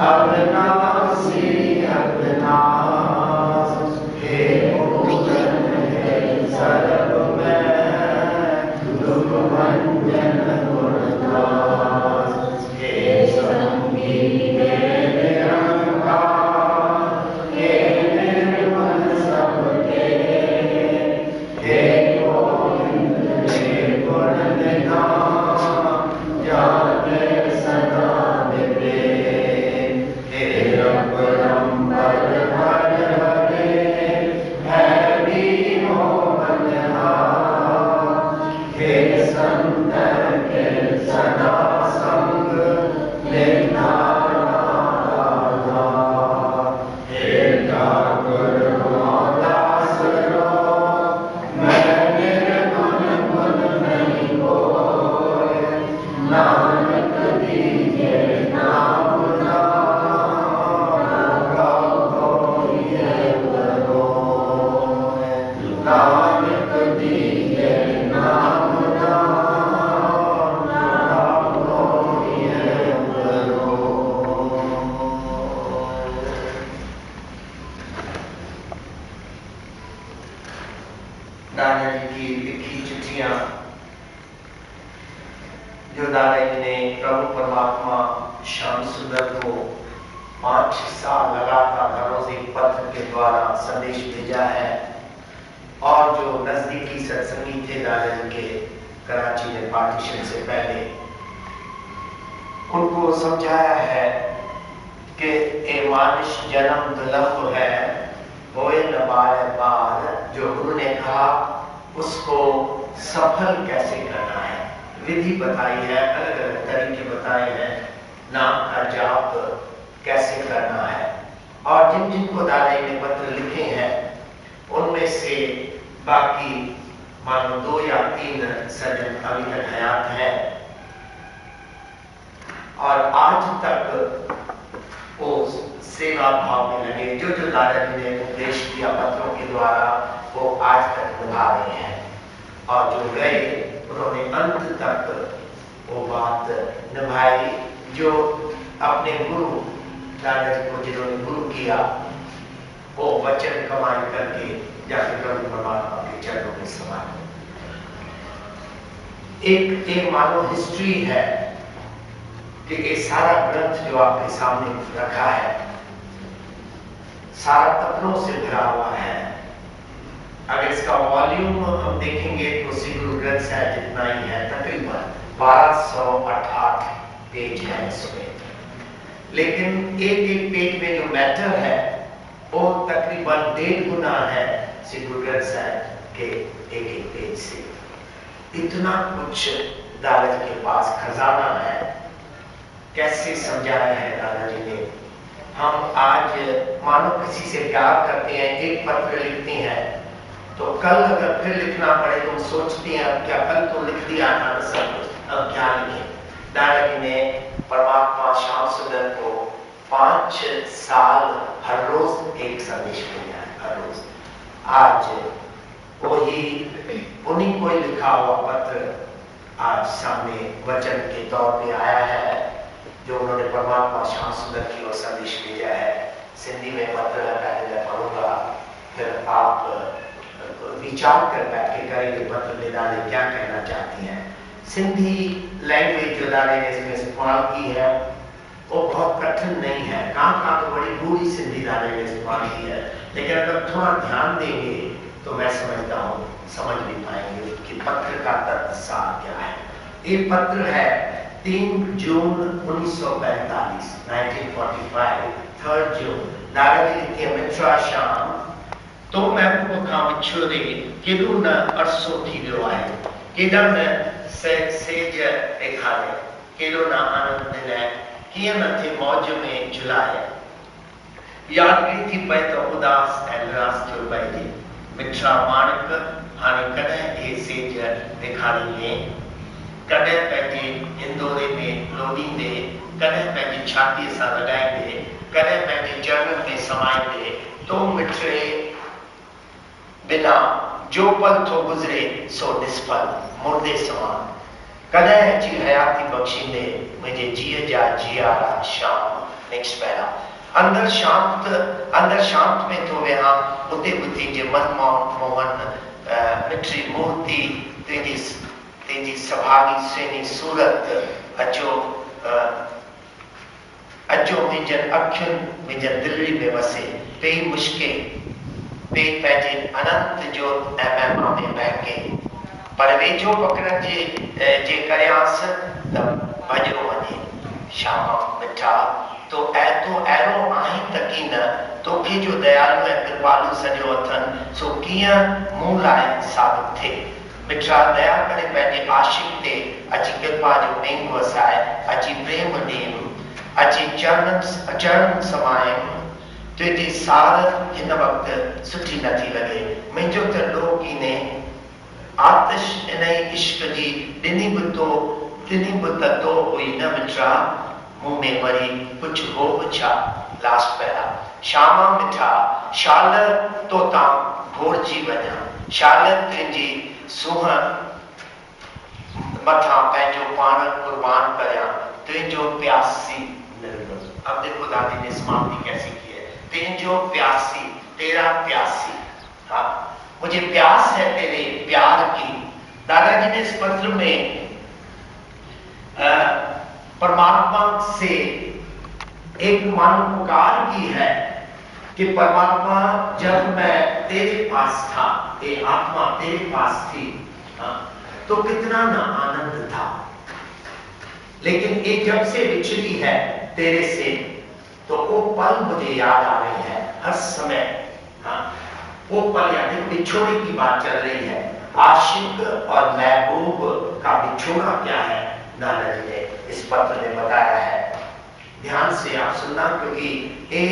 अविनाशी अविनाश हे पूजन हे सर्व में दुख भंजन गुणदास हे संगी हे निरंकार हे निर्मल सबके हे गोविंद हे गुण निधान जाने सदा विवेक हे रघुरंबर हर हरे हैरी मोहन हे संतन के सदा संग निर्धारा हे ठाकुर दास रो मैं निर्गुण गुण नहीं बोए नानक दीजे नाम नानक दीजे नाम दादा जी की लिखी चिट्ठियां जो दादा जी ने प्रभु परमात्मा श्याम सुंदर को 5 साल लगातार हर रोज एक पत्र के द्वारा संदेश भेजा है और जो नजदीकी सत्संगी थे दादा जी के कराची में पार्टीशन से पहले उनको समझाया है कि ए मानुष जन्म दुर्लभ है होए न बार बार जो गुरु ने कहा उसको सफल कैसे करना है विधि बताई है अलग अलग तरीके बताए हैं नाम का जाप कैसे करना है और जिन जिनको दादा जी ने पत्र लिखे हैं उनमें से बाकी मानो 2 या 3 सज्जन अभी तक हयात हैं और आज तक वो सेवा भाव में लगे जो जो दादा जी ने उपदेश किया पत्रों के द्वारा वो आज तक निभा रहे हैं और जो गए उन्होंने अंत तक वो बात निभाई जो अपने गुरु दादा जी को जिन्होंने गुरु किया वो वचन कमाई करके जाके प्रभु परमात्मा के चरणों में समा एक मानो हिस्ट्री है कि ये सारा ग्रंथ जो आपके सामने रखा है सारा पत्रों से भरा हुआ है अगर इसका वॉल्यूम हम देखेंगे तो श्री गुरु ग्रंथ साहिब जितना ही है तकरीबन 1208 पेज है इसमें लेकिन एक पेज में जो मैटर है वो तकरीबन 1.5 गुना है श्री गुरु ग्रंथ साहिब के एक पेज से इतना कुछ दादा जी के पास खजाना है कैसे समझाया है दादा जी ने हम आज मानो किसी से प्यार करते हैं एक पत्र लिखते हैं तो कल अगर फिर लिखना पड़े तो हम सोचते हैं अब क्या कल तो लिख दिया था सब कुछ अब क्या लिखें दादा जी ने परमात्मा श्याम सुंदर को 5 साल हर रोज एक संदेश भेजा है हर रोज आज वही उन्हीं को लिखा हुआ पत्र आज सामने वचन के तौर पे आया है जो उन्होंने परमात्मा श्याम सुंदर की ओर संदेश भेजा है सिंधी में पत्र है पहले मैं पढ़ूंगा फिर आप विचार कर बैठ के करेंगे पत्र में दादा क्या कहना चाहती हैं सिंधी लैंग्वेज जो दादा ने इसमें इस्तेमाल की है वो बहुत कठिन नहीं है कहाँ तो बड़ी बूढ़ी सिंधी दादा ने इस्तेमाल की है लेकिन अगर थोड़ा ध्यान देंगे तो मैं समझता हूँ समझ भी पाएंगे कि पत्र का तत्सार क्या है ये पत्र है 3 जून 1945 3 जून दादा जी लिखी है मित्रा शाम तो मैं को काम छोड़े केॾो न अरसो थी वियो आहे केॾा न सेज ॾेखारे केॾो न आनंद ॾिनई कीअं न थे मौज में झुलाए यादि थी पए त उदास ऐं निराश थियो पइजे मिठा माणक हाणे कॾहिं हे सेज ॾेखारींदे कॾहिं पंहिंजे हिंदोरे में लोॾींदे कॾहिं पंहिंजी छातीअ सां लॻाईंदे कॾहिं पंहिंजे चरणनि में समाईंदे तो मिठड़े बिना जो पल थो गुज़रे सो निष्फल मुर्दे समान कॾहिं अची हयाती बख़्शींदे मुंहिंजे जीअ जा जियारा शाम नेक्स्ट पैरा अंदर शांत में तो वहां उते बुद्धि जे मनमोहन मोहन मिठी मूर्ति तेजी सभागी सेनी सूरत अचो मुंहिंजनि अखियुनि मुंहिंजनि दिलि में वसे पे मुश्के पे पंहिंजे अनंत जो ऐं महिमा में बहके पर वेझो पकड़ण जे करियांसि त भॼियो वञे शामा मिठा तो अहिड़ो आहीं त की न तोखे जो दयालु ऐं कृपालु सॼो अथनि सो कीअं मूं लाइ साबित थिए मिठा दया करे पंहिंजे आशिक ते अची कृपा जो पेंग वसाए अची प्रेम ॾेम अची चरण समायम तुंहिंजी सार हिन वक़्तु सुठी नथी लॻे मुंहिंजो त लोक ईने आतिश इन इश्क जी ॾिनी बि त तो हुई न मिठा मुंह में वरी कुछ हो छा लास्ट पैरा शामा मिठा शाल तो तां घोड़जी वञा शाल तुंहिंजी सूह मथां पंहिंजो पाण कुर्बान करियां तुंहिंजो प्यासी अब देखो दादी ने समाप्ति कैसी की है तुंहिंजो प्यासी तेरा प्यासी हाँ मुझे प्यास है तेरे प्यार की दादाजी ने इस पत्र में परमात्मा से एक मन पुकार की है कि परमात्मा जब मैं तेरे पास था ये आत्मा तेरे पास थी तो कितना ना आनंद था लेकिन ये जब से बिछड़ी है तेरे से तो वो पल मुझे याद आ रही है हर समय वो पल याद बिछोड़े की बात चल रही है आशिक और महबूब का बिछोड़ा क्या है दादाजी ने इस पत्र में बताया है ध्यान से आप सुनना क्योंकि ये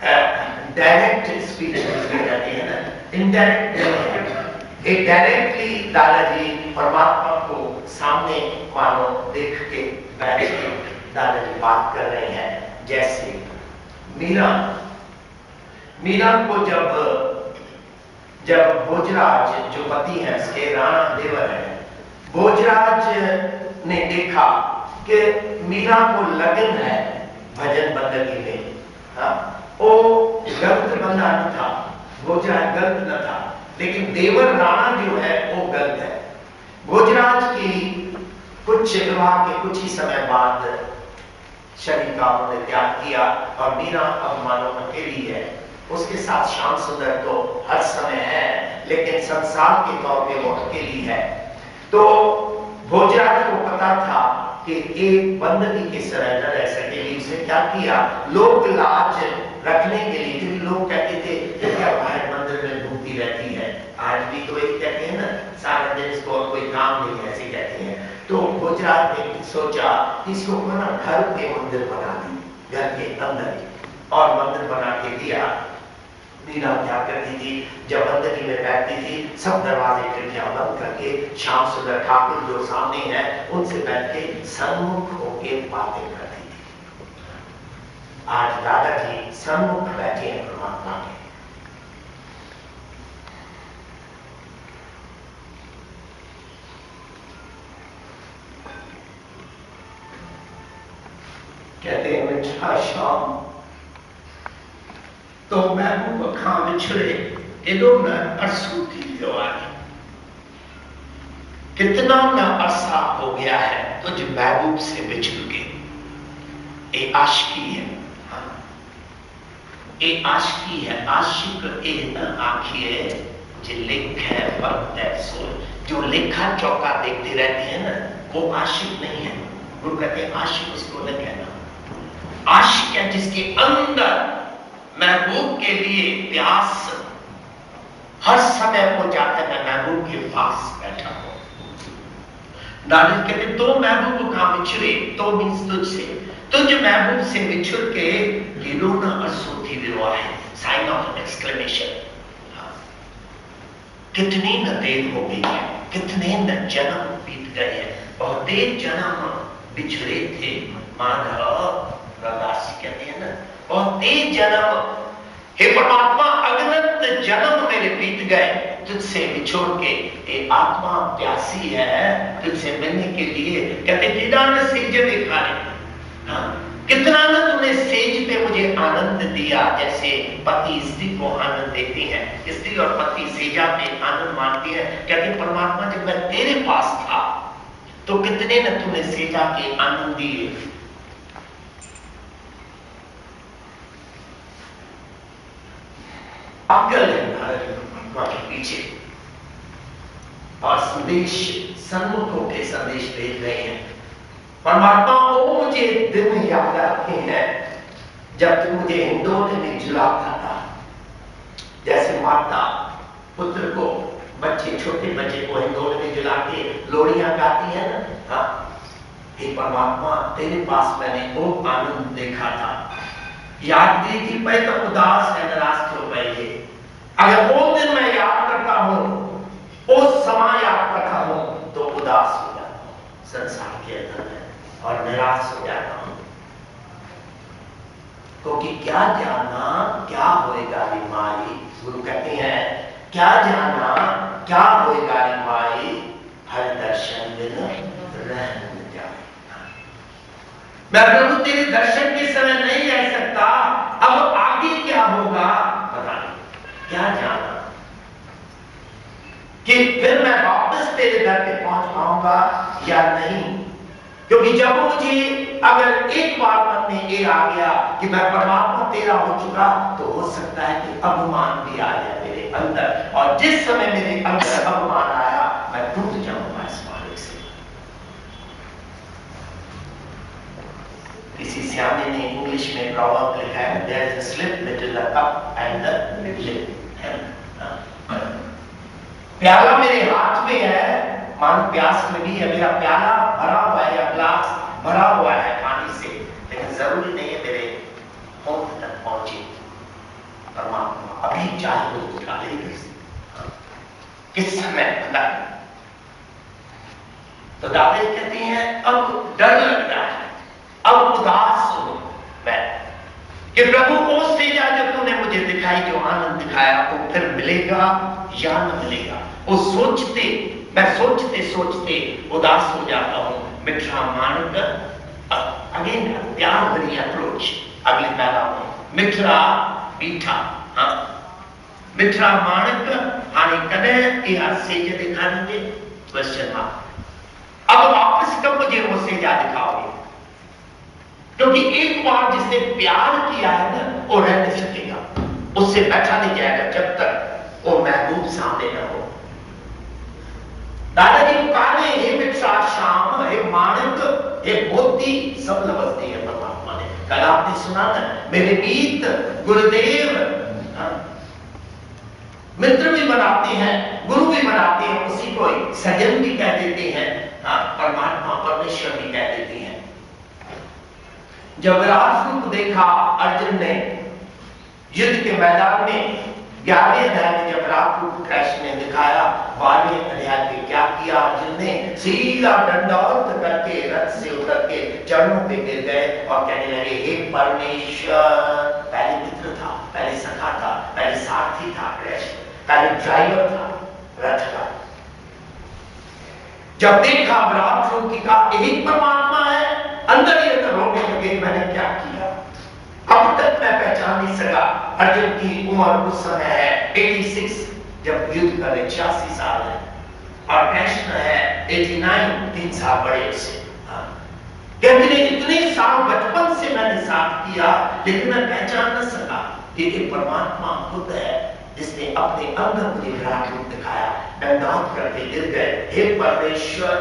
डायरेक्ट स्पीच रहती है ना इनडायरेक्ट नहीं है एक डायरेक्टली दादाजी परमात्मा को सामने मानो देख के बैठ के दादाजी बात कर रहे हैं जैसे मीरा को जब भोजराज जो पति है उसके राणा देवर है भोजराज ने देखा कि मीरा को लगन है भजन बंदगी में वो गलत बंदा न था भोजराज गलत न था लेकिन देवर राणा जो है वो गलत है भोजराज की कुछ विवाह के कुछ ही समय बाद शरीर का उन्होंने त्याग किया और मीरा अब मानो अकेली है उसके साथ श्याम सुंदर तो हर समय है लेकिन संसार के तौर पे वो अकेली है तो भोजराज को पता था कि एक बंदगी के तरह न रह सकेगी उसने क्या किया लोक लाज रखने के लिए क्योंकि लोग कहते थे कि क्या बाहर मंदिर में घूमती रहती है आज भी तो वही कहते हैं ना सारा दिन इसको कोई काम नहीं ऐसे कहते हैं तो भोजराज ने सोचा इसको ना घर के मंदिर बना दी घर के अंदर और मंदिर बना के दिया मीरा क्या करती थी जब बंदगी में बैठती थी सब दरवाजे खिड़कियां बंद करके श्याम सुंदर ठाकुर जो सामने है उनसे बैठ के सन्मुख होके बातें करती थी आज दादाजी सन्मुख बैठे हैं परमात्मा के कहते हैं मिठा श्याम तो महबूब खां विछड़े एडो न अरसू थी वियो आहे कितना न अरसा हो गया है तुझ महबूब से बिछड़ के ये आशिकी है ये आशिकी है आशिक ए न आखिए जो लेख है वक्त है सो जो लेखा चौका देखते रहते हैं ना वो आशिक नहीं है वो कहते हैं आशिक उसको न कहना आशिक है जिसके अंदर महबूब के लिए प्यास हर समय वो जाकर मैं महबूब के पास बैठा हूं दादी कहते तो महबूब का बिछड़े तो मीन्स तुझसे तुझ महबूब से बिछड़ के गिरो न अरसू थी वियो है साइन ऑफ एक्सक्लेमेशन कितनी न देर हो गई है कितने न जन्म बीत गए हैं बहुत जन्म बिछड़े थे माधव रदासी कहते हैं ना और तेज जन्म हे परमात्मा अगनत जन्म मेरे बीत गए तुझसे बिछोड़ के ये आत्मा प्यासी है तुझसे मिलने के लिए कहते जिदान से जब दिखाने कितना न तूने सेज पे मुझे आनंद दिया, जैसे पति स्त्री को आनंद देती है, स्त्री और पति सेजा पे आनंद मानती है। कहते परमात्मा जब मैं तेरे पास था तो कितने न तूने सेजा के आनंद दिए। पागल है परमात्मा के पीछे और संदेश सन्मुख होकर संदेश भेज रहे हैं। परमात्मा वो मुझे दिन याद आते हैं जब तू मुझे हिंदोने में झुलाता था, जैसे माता पुत्र को, बच्चे छोटे बच्चे को हिंदोने में झुला के लोरियां गाती है ना। हाँ, हे परमात्मा तेरे पास मैंने वो आनंद देखा था। याद दी थी मैं तो उदास है, निराश क्यों पहले। अगर वो दिन मैं याद करता हूं, उस समय याद करता हूं तो उदास हो जाता हूं संसार के अंदर में और निराश हो जाता हूं, क्योंकि क्या जाना क्या होएगा रे माई। गुरु कहते हैं क्या जाना क्या होएगा रे माई, हर दर्शन बिन रह न जाए। मैं प्रभु तेरे दर्शन के समय नहीं रह सकता, अब आगे क्या होगा पता नहीं। क्या जाना कि फिर मैं वापस तेरे घर पे पहुंच पाऊंगा या नहीं। क्योंकि जब मुझे अगर एक बार मन में ये आ गया कि मैं परमात्मा तेरा हो चुका, तो हो सकता है कि अभिमान भी आ जाए मेरे अंदर, और जिस समय मेरे अंदर अभिमान आया मैं टूट जाऊंगा इस मालिक से। किसी सियाने ने इंग्लिश में प्रॉवर्ब लिखा है, there is a slip between the cup and the lip. प्याला मेरे हाथ में है, मान प्यास लगी है, मेरा प्याला भरा हुआ है या ग्लास भरा हुआ है पानी से, लेकिन जरूरी नहीं है मेरे होंठ तक पहुंचे। परमात्मा अभी चाहे वो निकाले किस समय पता नहीं। तो दादी कहती हैं अब डर लग रहा है, अब उदास हूं मैं कि प्रभु वो सेजा जब तूने मुझे दिखाई, जो आनंद दिखाया, वो फिर मिलेगा या न मिलेगा। वो सोचते मैं सोचते सोचते उदास हो जाता हूं। मिठा मानक अगेन प्यार भरी अप्रोच अगले पैदा में, मिठा मीठा। हाँ, मिठा मानक हानि कदे या सेज दिखाएंगे क्वेश्चन मार्क। अब वापस कब मुझे वो सेजा दिखाओगे? क्योंकि एक बार जिसने प्यार किया है ना, वो रह नहीं सकेगा, उससे बैठा नहीं जाएगा जब तक वो महबूब सामने न हो। दादाजी पुकारे हे मिठा श्याम, हे माणिक, हे मोती, सब लफ्ज दिए परमात्मा ने। कल आपने सुना ना, मेरे मीत गुरुदेव। मित्र भी बनाते हैं, गुरु भी बनाते हैं, उसी को सजन भी कह देते हैं, परमात्मा परमेश्वर भी कह देते हैं। जब विराट रूप देखा अर्जुन ने युद्ध के मैदान में, 11वें अध्याय में जब विराट रूप कृष्ण ने दिखाया, 12वें अध्याय में क्या किया अर्जुन ने? सीधा दंडौत करके रथ से उतर के चरणों पे गिर गए और कहने लगे हे परमेश्वर। पहले मित्र था, पहले सखा था, पहले सारथी था कृष्ण, पहले ड्राइवर था रथ का। जब देखा विराट रूप की कहा यही परमात्मा है, अंदर ही अंदर रोने लगे मैंने क्या किया। अब तक मैं पहचान नहीं सका। अर्जुन की उम्र उस समय है 86, जब युद्ध कर रहे 86 साल है, और कृष्ण है 89, 3 साल बड़े उससे। कहते हैं इतने साल बचपन से मैंने साथ किया, लेकिन मैं पहचान न सका कि परमात्मा खुद है जिसने अपने अंदर मुझे विराट रूप दिखाया। दंडौत करके गिर गए, हे परमेश्वर।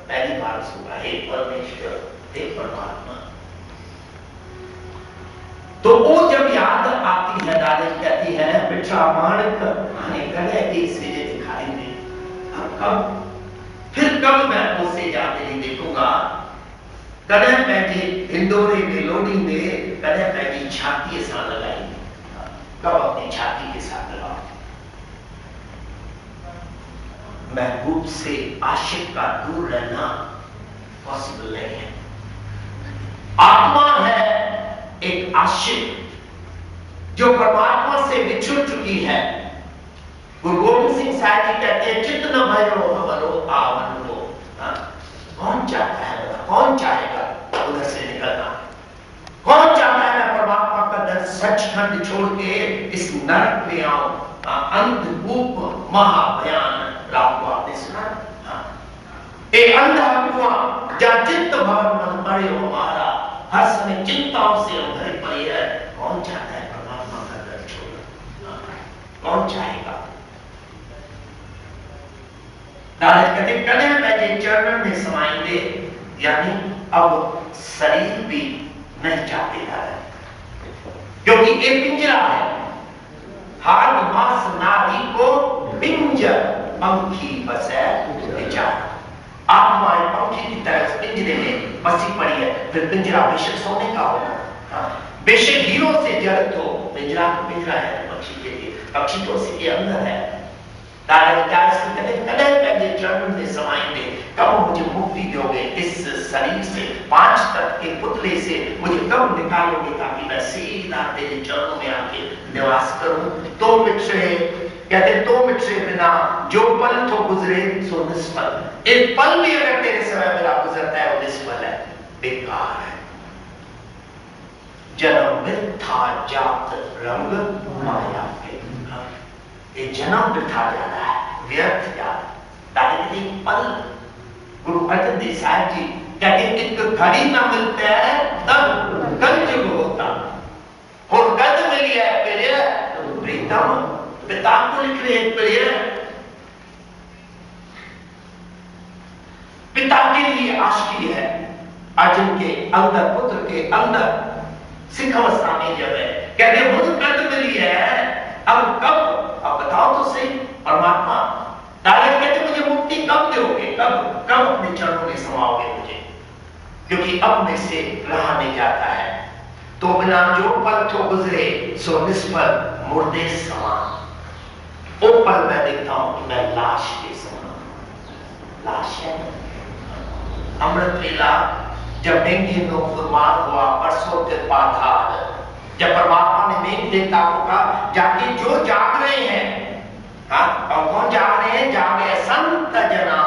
पहली बार सुना हे परमेश्वर, हे परमात्मा। तो वो जब याद आती है, दादी कहती है मिठा माणिक हानि कदे एक सेजे दिखाई दे। अब कब फिर कब मैं उसे जाते नहीं देखूंगा। कदे पैजी इंदौरे में लोडी में कदे पैजी छाती साथ लगाई, कब अपनी छाती के साथ लगाओ। महबूब से आशिक का दूर रहना पॉसिबल नहीं है। आत्मा है एक आशिक जो परमात्मा से बिछुड़ चुकी है। गुरु गोविंद सिंह साहब जी कहते हैं चित्त न भरो हवरो आवन हो। कौन चाहता है, कौन चाहेगा उधर से निकलना? कौन चाहता है मैं खंड छोड़ के इस नरक में आओ, अंधकूप महाभयान रात को आपने सुना। एक अंधा कुआं जहां चित्त भर मन पड़े हो हमारा, हर समय चिंताओं से भरी पड़ी है। कौन चाहता है परमात्मा का दर छोड़ना? कौन चाहेगा? दादा कहते कदम मेरे चरणों में समाएंगे, यानी अब शरीर भी नहीं चाहते दादा, क्योंकि ये पिंजरा है। हार्द मास नारी को पिंजर पंखी बसे विचार। आत्मा पंखी की तरह पिंजरे में बसी पड़ी है, फिर पिंजरा बेशक सोने का होगा, बेशक हीरो से जड़त हो, पिंजरा तो पिंजरा है पक्षी के लिए, पक्षी तो उसी के अंदर है। कदम चरणों में समाएंगे, कब मुझे मुक्ति दोगे इस शरीर से, 5 तत्व के पुतले से मुझे कब निकालोगे, ताकि मैं सीधा तेरे चरणों में आके निवास करूं। तो मिट्रे कहते, तो मिट्रे बिना जो पल तो गुजरे सो निष्फल। एक पल भी अगर तेरे समय मेरा गुजरता है वो निष्फल है, बेकार है। जन्म मिथ्या जात रंग माया के, ये जन्म वृथा जा रहा है, व्यर्थ जा रहा है। पल गुरु अर्जन देव साहब जी कहते एक घड़ी ना मिलता है तब कलयुग होता, और कद मिली है प्रिय प्रीतम, पिता को लिख रहे प्रिय, पिता के लिए आशिकी है। अर्जुन के अंदर, पुत्र के अंदर सिख अवस्था में जब है, कहते मुझे कद मिली है, अब कब, अब बताओ तो सही परमात्मा। दादा कहते मुझे मुक्ति कब दोगे, कब अपने चरणों में समाओगे मुझे, क्योंकि अब में से रहा नहीं जाता है। तो बिना जो पल तो गुजरे सो निष्फल मुर्दे समान। वो पल मैं देखता हूं कि मैं लाश के समान, लाश है। अमृत वेला जब मेघ फुरमान हुआ, परसों कृपाधार, जब परमात्मा ने मेघ देवता को कहा जाके जो जाग रहे हैं, और कौन जाग रहे हैं, जागे संत जना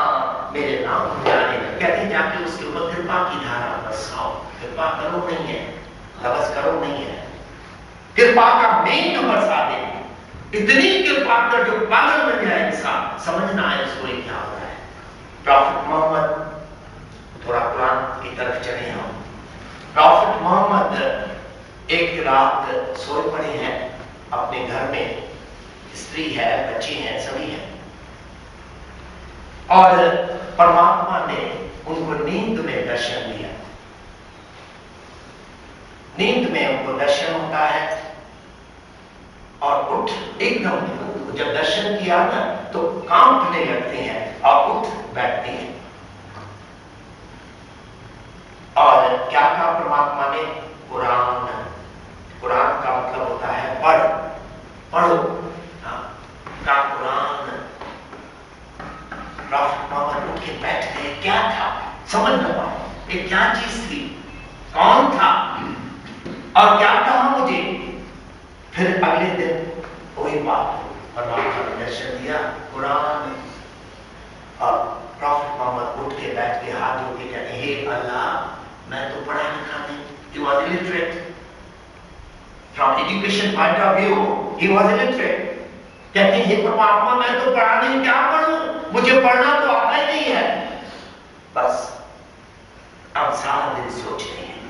मेरे नाम जाने, कहते जाके उसके ऊपर कृपा की धारा बरसाओ। कृपा करो नहीं है, तपस करो नहीं है, कृपा का मेघ बरसा दे। इतनी कृपा कर जो पागल बन जाए इंसान, समझना है उसको क्या हो रहा है। प्रॉफिट मोहम्मद, थोड़ा कुरान की तरफ चले हम। प्रॉफिट मोहम्मद एक रात सोए पड़े हैं अपने घर में, स्त्री है, बच्चे हैं, सभी हैं, और परमात्मा ने उनको नींद में दर्शन दिया। नींद में उनको दर्शन होता है और उठ, एकदम जब दर्शन किया ना तो कांपने लगते हैं और उठ बैठते हैं। और क्या कहा परमात्मा ने, कुरान, कुरान का मतलब होता है पढ़ो का कुरान। प्रॉफिट मोहम्मद उठ के बैठ गए, क्या था समझ न पाए, ये क्या चीज थी, कौन था और क्या कहा मुझे। फिर अगले दिन वही बात, परमात्मा ने दर्शन दिया कुरान, और प्रॉफिट मोहम्मद उठ के बैठ के हाथ जोड़ के कहते, हे अल्लाह मैं तो पढ़ा लिखा नहीं, he was illiterate from education point of view, he was illiterate। कहते हैं परमात्मा मैं तो पढ़ा नहीं, क्या पढ़ूं, मुझे पढ़ना तो आता ही नहीं है। बस अब सारा दिन सोचते हैं,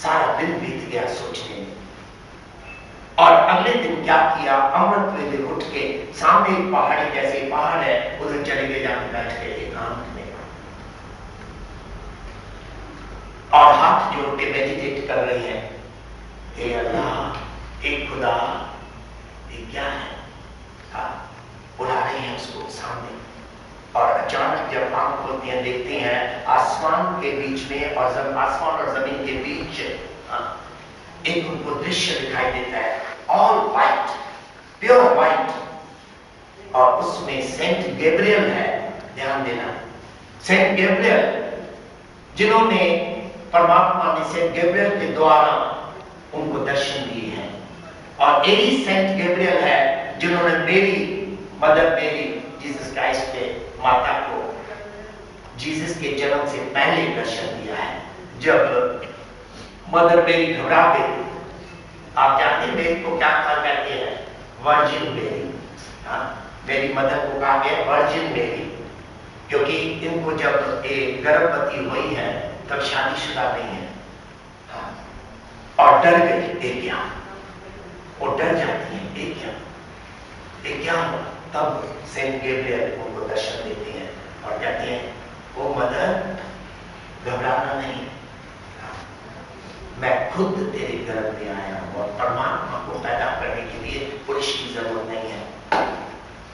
सारा दिन बीत गया सोचने में। और अगले दिन क्या किया, अमृत वेले उठ के सामने एक पहाड़ी जैसे पहाड़ है, उधर चले गए, जाके बैठ गए एकांत में और हाथ जोड़ के मेडिटेट कर रहे हैं, हे अल्लाह, हे खुदा, ये क्या है। बुला रहे हैं उसको सामने, और अचानक जब आंख खोलते हैं देखते हैं आसमान के बीच में और आसमान और जमीन के बीच एक उनको दृश्य दिखाई देता है, ऑल व्हाइट, प्योर व्हाइट, और उसमें सेंट गैब्रियल है। ध्यान देना, सेंट गैब्रियल जिन्होंने, परमात्मा ने सेंट गैब्रियल के द्वारा उनको दर्शन दिए हैं, और यही सेंट गैब्रियल है जिन्होंने मेरी मदर मेरी जीसस क्राइस्ट के माता को जीसस के जन्म से पहले दर्शन दिया है। जब मदर मेरी घबरा गई, आप जानते हैं मेरी को क्या कहा कहते हैं? वर्जिन मेरी। हाँ, मेरी मदर को कहा गया वर्जिन मेरी, क्योंकि इनको जब एक गर्भवती हुई है तब शादीशुदा नहीं है। हाँ, और डर गई एक क्या, वो डर जाती है एक क्या हुआ? तब सेंट गैब्रियल उनको दर्शन देते हैं और कहते हैं वो मदर घबराना नहीं, मैं खुद तेरे गर्भ में आया हूं और परमात्मा को पैदा करने के लिए पुरुष की जरूरत नहीं है,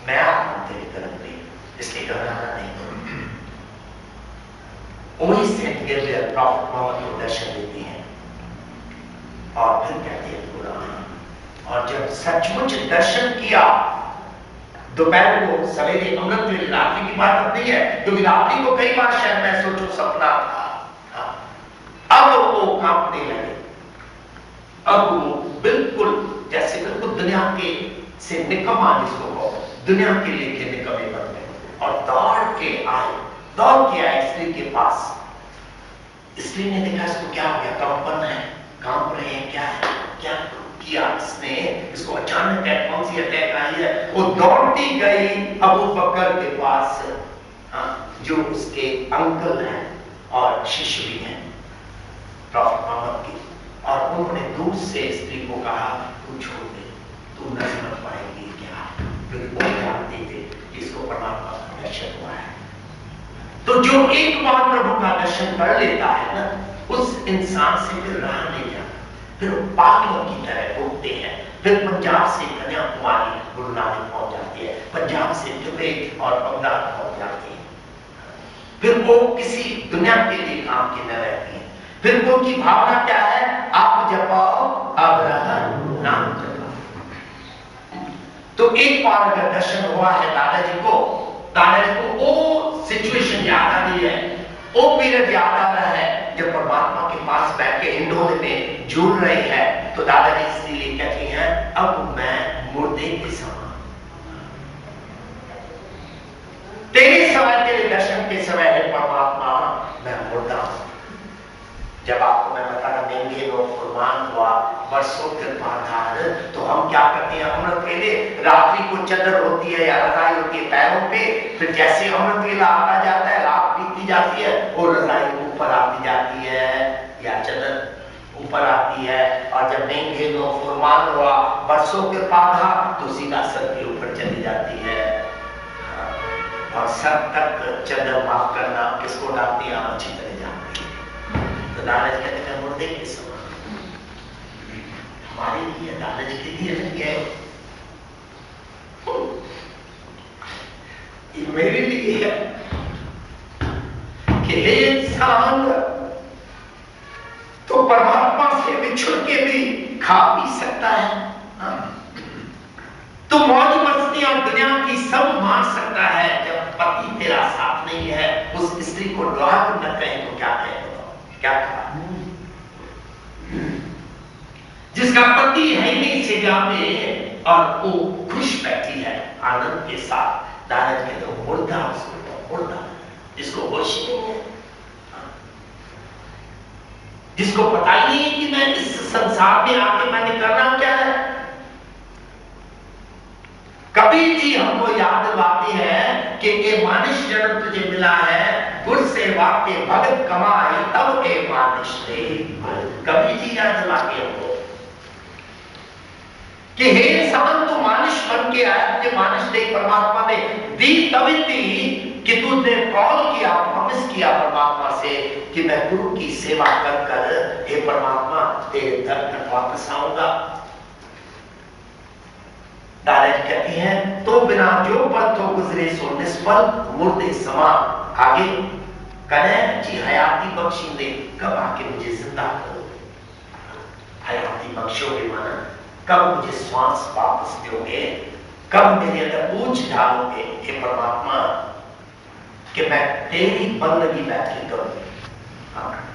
मैं आया हूं तेरे गर्भ में, इसलिए घबराना नहीं। वही सेंट गैब्रियल प्रॉफेट मोहम्मद को दर्शन देती हैं और फिर कहते हैं कुरान, और जब सचमुच दर्शन किया दोपहर को, सवेरे अमृत वेले, रात्रि की बात अब नहीं है, क्योंकि रात्रि को कई बार शायद मैं सोचूं सपना था। अब वो कांपने लगे, अब वो बिल्कुल जैसे बिल्कुल दुनिया के से निकम्मा, जिसको दुनिया के लेके निकम्मे बन गए और दौड़ के आए स्त्री के पास। स्त्री ने देखा इसको क्या हो गया, कंपन है, कांप रहे हैं, क्या है, क्या किया इसने, इसको अचानक कौन सी अटैक आई है? वो दौड़ती गई अबू बकर के पास, जो उसके अंकल हैं और शिष्य भी हैं प्रॉफेट मोहम्मद की, और उन्होंने दूर से स्त्री को कहा तू छोड़ दे, तू न समझ पाएगी क्या, क्योंकि वो जानते थे कि इसको परमात्मा का दर्शन हुआ है। तो जो एक बार प्रभु का दर्शन कर लेता है ना, उस इंसान से फिर रहा नहीं जाता, फिर पागलों की तरह घूमते हैं। फिर पंजाब से कन्याकुमारी गुरु नानक पहुंच जाती है, पंजाब से तिब्बत और बंगाल पहुंच जाती है। फिर वो किसी दुनिया के लिए काम की न रहती है। फिर वो की भावना क्या है? आप जपाओ, अब रहा नाम जपाओ। तो एक बार अगर दर्शन हुआ है दादाजी को वो सिचुएशन याद आ रही है, वो पीरियड याद आ रहा है जब परमात्मा के पास बैठ के हिंडोले में जुड़ रही है, तो दादाजी इसलिए कहती हैं अब मैं मुर्दे के समान, तेरे समय, तेरे दर्शन के समय है परमात्मा, मैं मुर्दा हूं। जब आपको मैं बता रहा मेंगे लो फुरमान हुआ बरसों कृपाधार, तो हम क्या करते हैं? अमृत वेले रात्रि को चदर होती है या रजाई होती है पैरों पे, फिर जैसे अमृत वेला आता जाता है, रात बीतती जाती है, वो रजाई ऊपर आती जाती है या चदर ऊपर आती है, और जब मेंगे लो फुरमान हुआ बरसों कृपाधार तो सीधा सर के ऊपर चली जाती है, और सर तक चदर माफ करना किसको डालती है? अच्छी तरह जानती है। तो दादाजी कहते हैं मुर्दे के समान, हमारे लिए दादाजी के लिए नहीं है, ये मेरे लिए है कि हे इंसान, तो परमात्मा से बिछुड़ के भी खा पी सकता है, तो मौज मस्ती और दुनिया की सब मार सकता है, जब पति तेरा साथ नहीं है। उस स्त्री को द्वार न कहें तो क्या कहें? क्या कहा? जिसका पति है ही नहीं सेवा में और वो खुश बैठी है आनंद के साथ, दादाजी के तो मुर्दा, उसको मुर्दा, जिसको होश नहीं है, जिसको पता ही नहीं है कि मैं इस संसार में आके मैंने करना क्या है। कबीर जी हमको याद दिलाते हैं कि ये मानुष जन्म तुझे मिला है, गुर सेवा के भगत कमाई तब के मानुष रे। कबीर जी याद दिलाते हमको कि हे इंसान, तू मानुष बन के आया, तुझे मानुष दे परमात्मा ने दी तभी थी कि तूने कॉल किया, प्रॉमिस किया परमात्मा से कि मैं गुरु की सेवा कर कर हे परमात्मा तेरे दर तक वापस आऊंगा। दादाजी कहती हैं तो बिना जो पथों गुजरे सो निष्फल मुर्दे समान। आगे कने जी हयाती बख्शिंदे, कब आके मुझे जिंदा करो, हयाती बख्शोगे माना कब मुझे श्वास वापस दोगे, कब मेरे अंदर पूछ डालोगे हे परमात्मा कि मैं तेरी बंदगी बैठी करूं।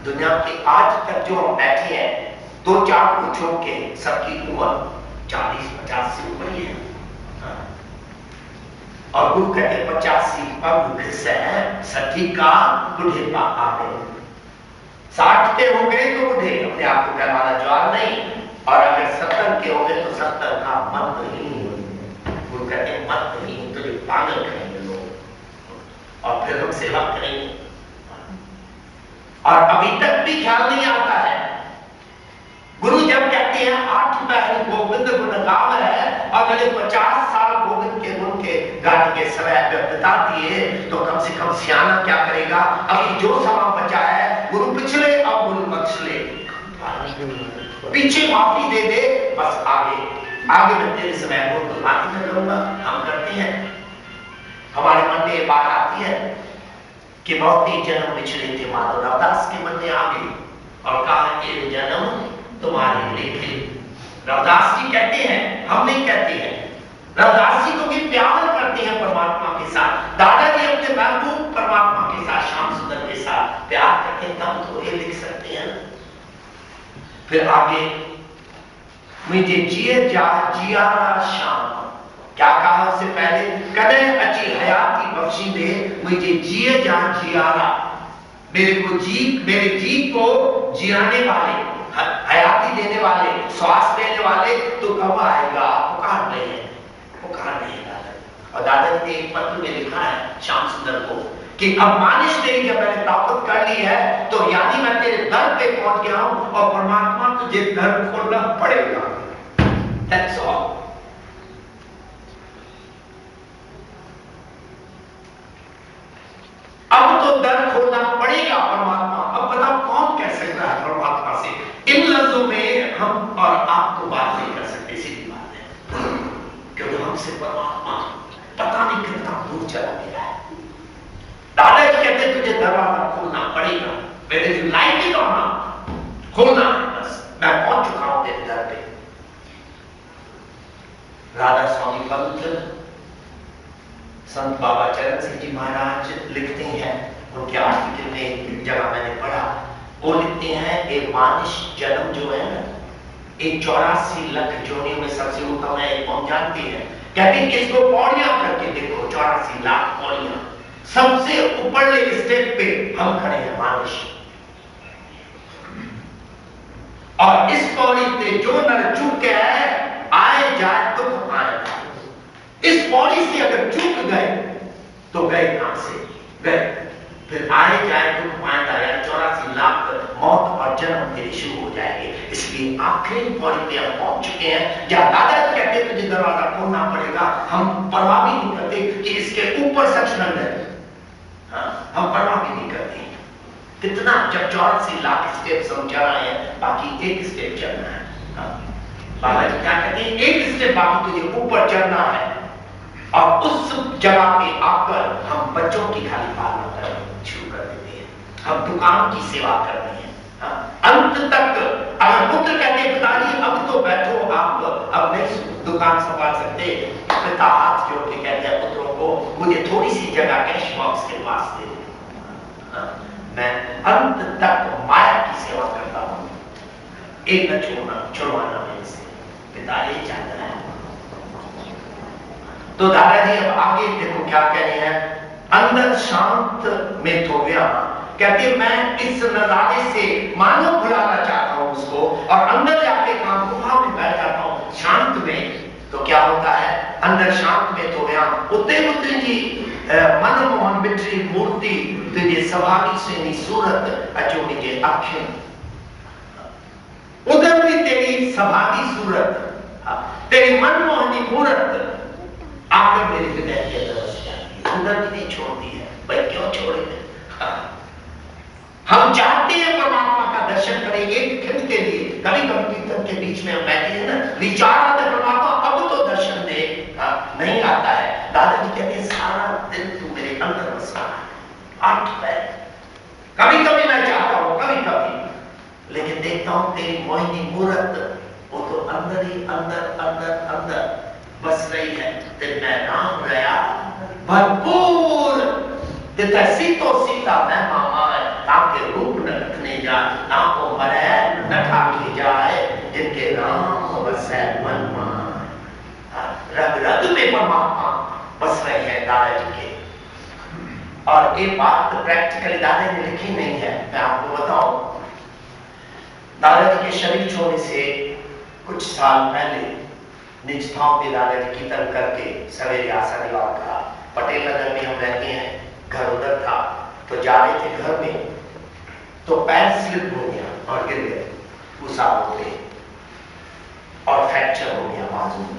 दुनिया के आज तक जो हम बैठे हैं, 2-4 को छोड़ के सबकी उम्र 40-50 से ऊपर ही है, और गुरु कहते 85 पग घिसे सठी का बुढ़ेपा आ गए। 60 के हो गए तो बुढ़े, अपने आप को कहवाना ज्वार नहीं, और अगर 70 के होंगे तो 70 का मत ही, वो कहते हैं मत ही, तुझे पागल करेंगे लोग और फिर हम सेवा करेंगे। और अभी तक भी ख्याल नहीं आता है। गुरु जब कहते हैं 8 पहर गोविंद गुण गावे और मैंने 50 साल गोविंद के गुण के गाने के समय बिता दिए, तो कम से कम सियाना क्या करेगा? अभी जो समय बचा है गुरु पिछले और गुरु बख्श ले, पीछे माफी दे दे, बस आगे मैं तेरे समय को माफी कर लूंगा। हम करते हैं, हमारे मन में ये बात आती है कि बहुत ही जन्म पिछले थे माधव रविदास के मन में आ गई और कहा ये जन्म तुम्हारे लेखे। रविदास जी कहते हैं, हम नहीं कहते हैं। रविदास जी को भी प्यार करते हैं परमात्मा के साथ। दादाजी अपने महबूब परमात्मा के साथ, श्याम सुंदर के साथ प्यार करते हैं, तब तो ये लिख सकते हैं। फिर आगे, मुझे जिए जा जियारा शाम, क्या कहा उससे पहले? कदे अच्छी हयाती बख्शी दे, मुझे जिए जा जियारा, मेरे जी को जियाने वाले, हयाती देने वाले, श्वास देने वाले, तो कब आएगा? पुकार रहे हैं दादा। और दादा ने एक पत्र में लिखा है श्याम सुंदर को कि अब मानिश तेरी जब मैंने ताकत कर ली है, तो यानी मैं तेरे दर पे पहुंच गया हूं और परमात्मा तुझे दर खोलना पड़ेगा। That's all. अब तो दर खोलना पड़ेगा परमात्मा। अब बताओ कौन कह सकता है परमात्मा से? इन लफ्जों में हम और आप तो बात नहीं कर सकते, सीधी बात है, क्योंकि हमसे परमात्मा पता नहीं कितना दूर चला गया है। दादाजी कहते तुझे दरवाजा खोलना पड़ेगा, मेरे जो लाइट ही ना खोलना है, बस मैं पहुंच चुका हूं तेरे दर पे। राधा स्वामी पंत संत बाबा चरण सिंह जी महाराज लिखते हैं, उनके आर्टिकल में एक जगह मैंने पढ़ा, वो लिखते हैं एक मानुष जन्म जो है ना, एक 84 लाख जोनियों में सबसे उत्तम है, कौन जानती है? कहते हैं इसको पौड़ियां करके देखो, 84 लाख पौड़ियां, सबसे ऊपरले स्टेप पे हम खड़े हैं मानुष। और इस पौड़ी पे जो नर चूक है, आए जाए दुख आएगा। इस पौड़ी से अगर चूक गए तो गए, कहां से गए? फिर आए जाए दुख आएगा, यार 84 लाख मौत और जन्म तेरे शुरू हो जाएंगे। इसलिए आखिरी पौड़ी पे हम पहुंच चुके हैं, जहां दादा कहते तुझे दरवाजा खोलना पड़ेगा। हम परवाह भी नहीं करते कि इसके ऊपर सचखंड है, हम परवाह भी नहीं करते। कितना जब 84 लाख स्टेप हम चल रहे हैं, बाकी एक स्टेप चलना है। बाबा जी क्या कहते हैं? एक स्टेप बाकी तुझे ऊपर चढ़ना है, और उस जगह पे आकर हम बच्चों की खाली पालना करना शुरू कर देते हैं, हम दुकान की सेवा कर रहे हैं। अंत तक अगर पुत्र कहते हैं पिताजी अब तो बैठो आप, अब नहीं दुकान संभाल सकते, पिता हाथ जोड़ के कहते हैं पुत्रों को मुझे थोड़ी सी जगह कैश बॉक्स के पास दे दो, मैं अंत तक माया की सेवा करता हूं, एक न छुड़वाना मेरे से, पिता ये चाहता है। तो दादाजी अब आगे देखो क्या कह रहे हैं, अंदर शांत में तो गया, कहते मैं इस नजारे से मानो भुलाना चाहता हूं उसको, और अंदर जाके काम गुफा में बैठ जाता हूं शांत में। तो क्या होता है? अंदर शांत में तो गया, उते जी मनमोहन मिठी मूर्ति तुझे सवारी से सूरत अचो मुझे अखियों, उधर भी तेरी सभागी सूरत, तेरी मनमोहनी मूरत आकर मेरे हृदय के अंदर बस जाती है, उधर भी नहीं छोड़ती है। भाई क्यों छोड़ेंगे? हम चाहते हैं परमात्मा का दर्शन करें एक क्षण के लिए। कभी कभी कीर्तन के बीच में हम बैठे हैं ना, विचार आता है परमात्मा अब तो दर्शन दे, नहीं आता है। दादाजी कहते हैं सारा दिन तू मेरे अंदर बसा है, 8 पैर। कभी कभी मैं चाहता हूं, कभी कभी, लेकिन देखता हूं तेरी मोहिनी मूरत वो तो अंदर ही अंदर अंदर अंदर बस रही है। तेरे मैं राम रया भरपूर तिता सीतो सीता मैं मामा ताके रूप न रखने जा, ना को मरे न ठाके जाए, जिनके राम बसे मन मान। रग रग में परमात्मा बस रहे हैं दादाजी के। और एक बात प्रैक्टिकली दादा ने लिखी नहीं है, मैं आपको बताऊं। दादाजी के शरीर छोड़ने से कुछ साल पहले निजताओं पे दादाजी कीर्तन करके सवेरे आसन लौट रहा, पटेल नगर में हम रहते हैं, घर उधर था, तो जा रहे थे घर में, तो पैर स्लिप हो गया और गिर गए, पूसा हो गए और फ्रैक्चर हो गया बाजू में।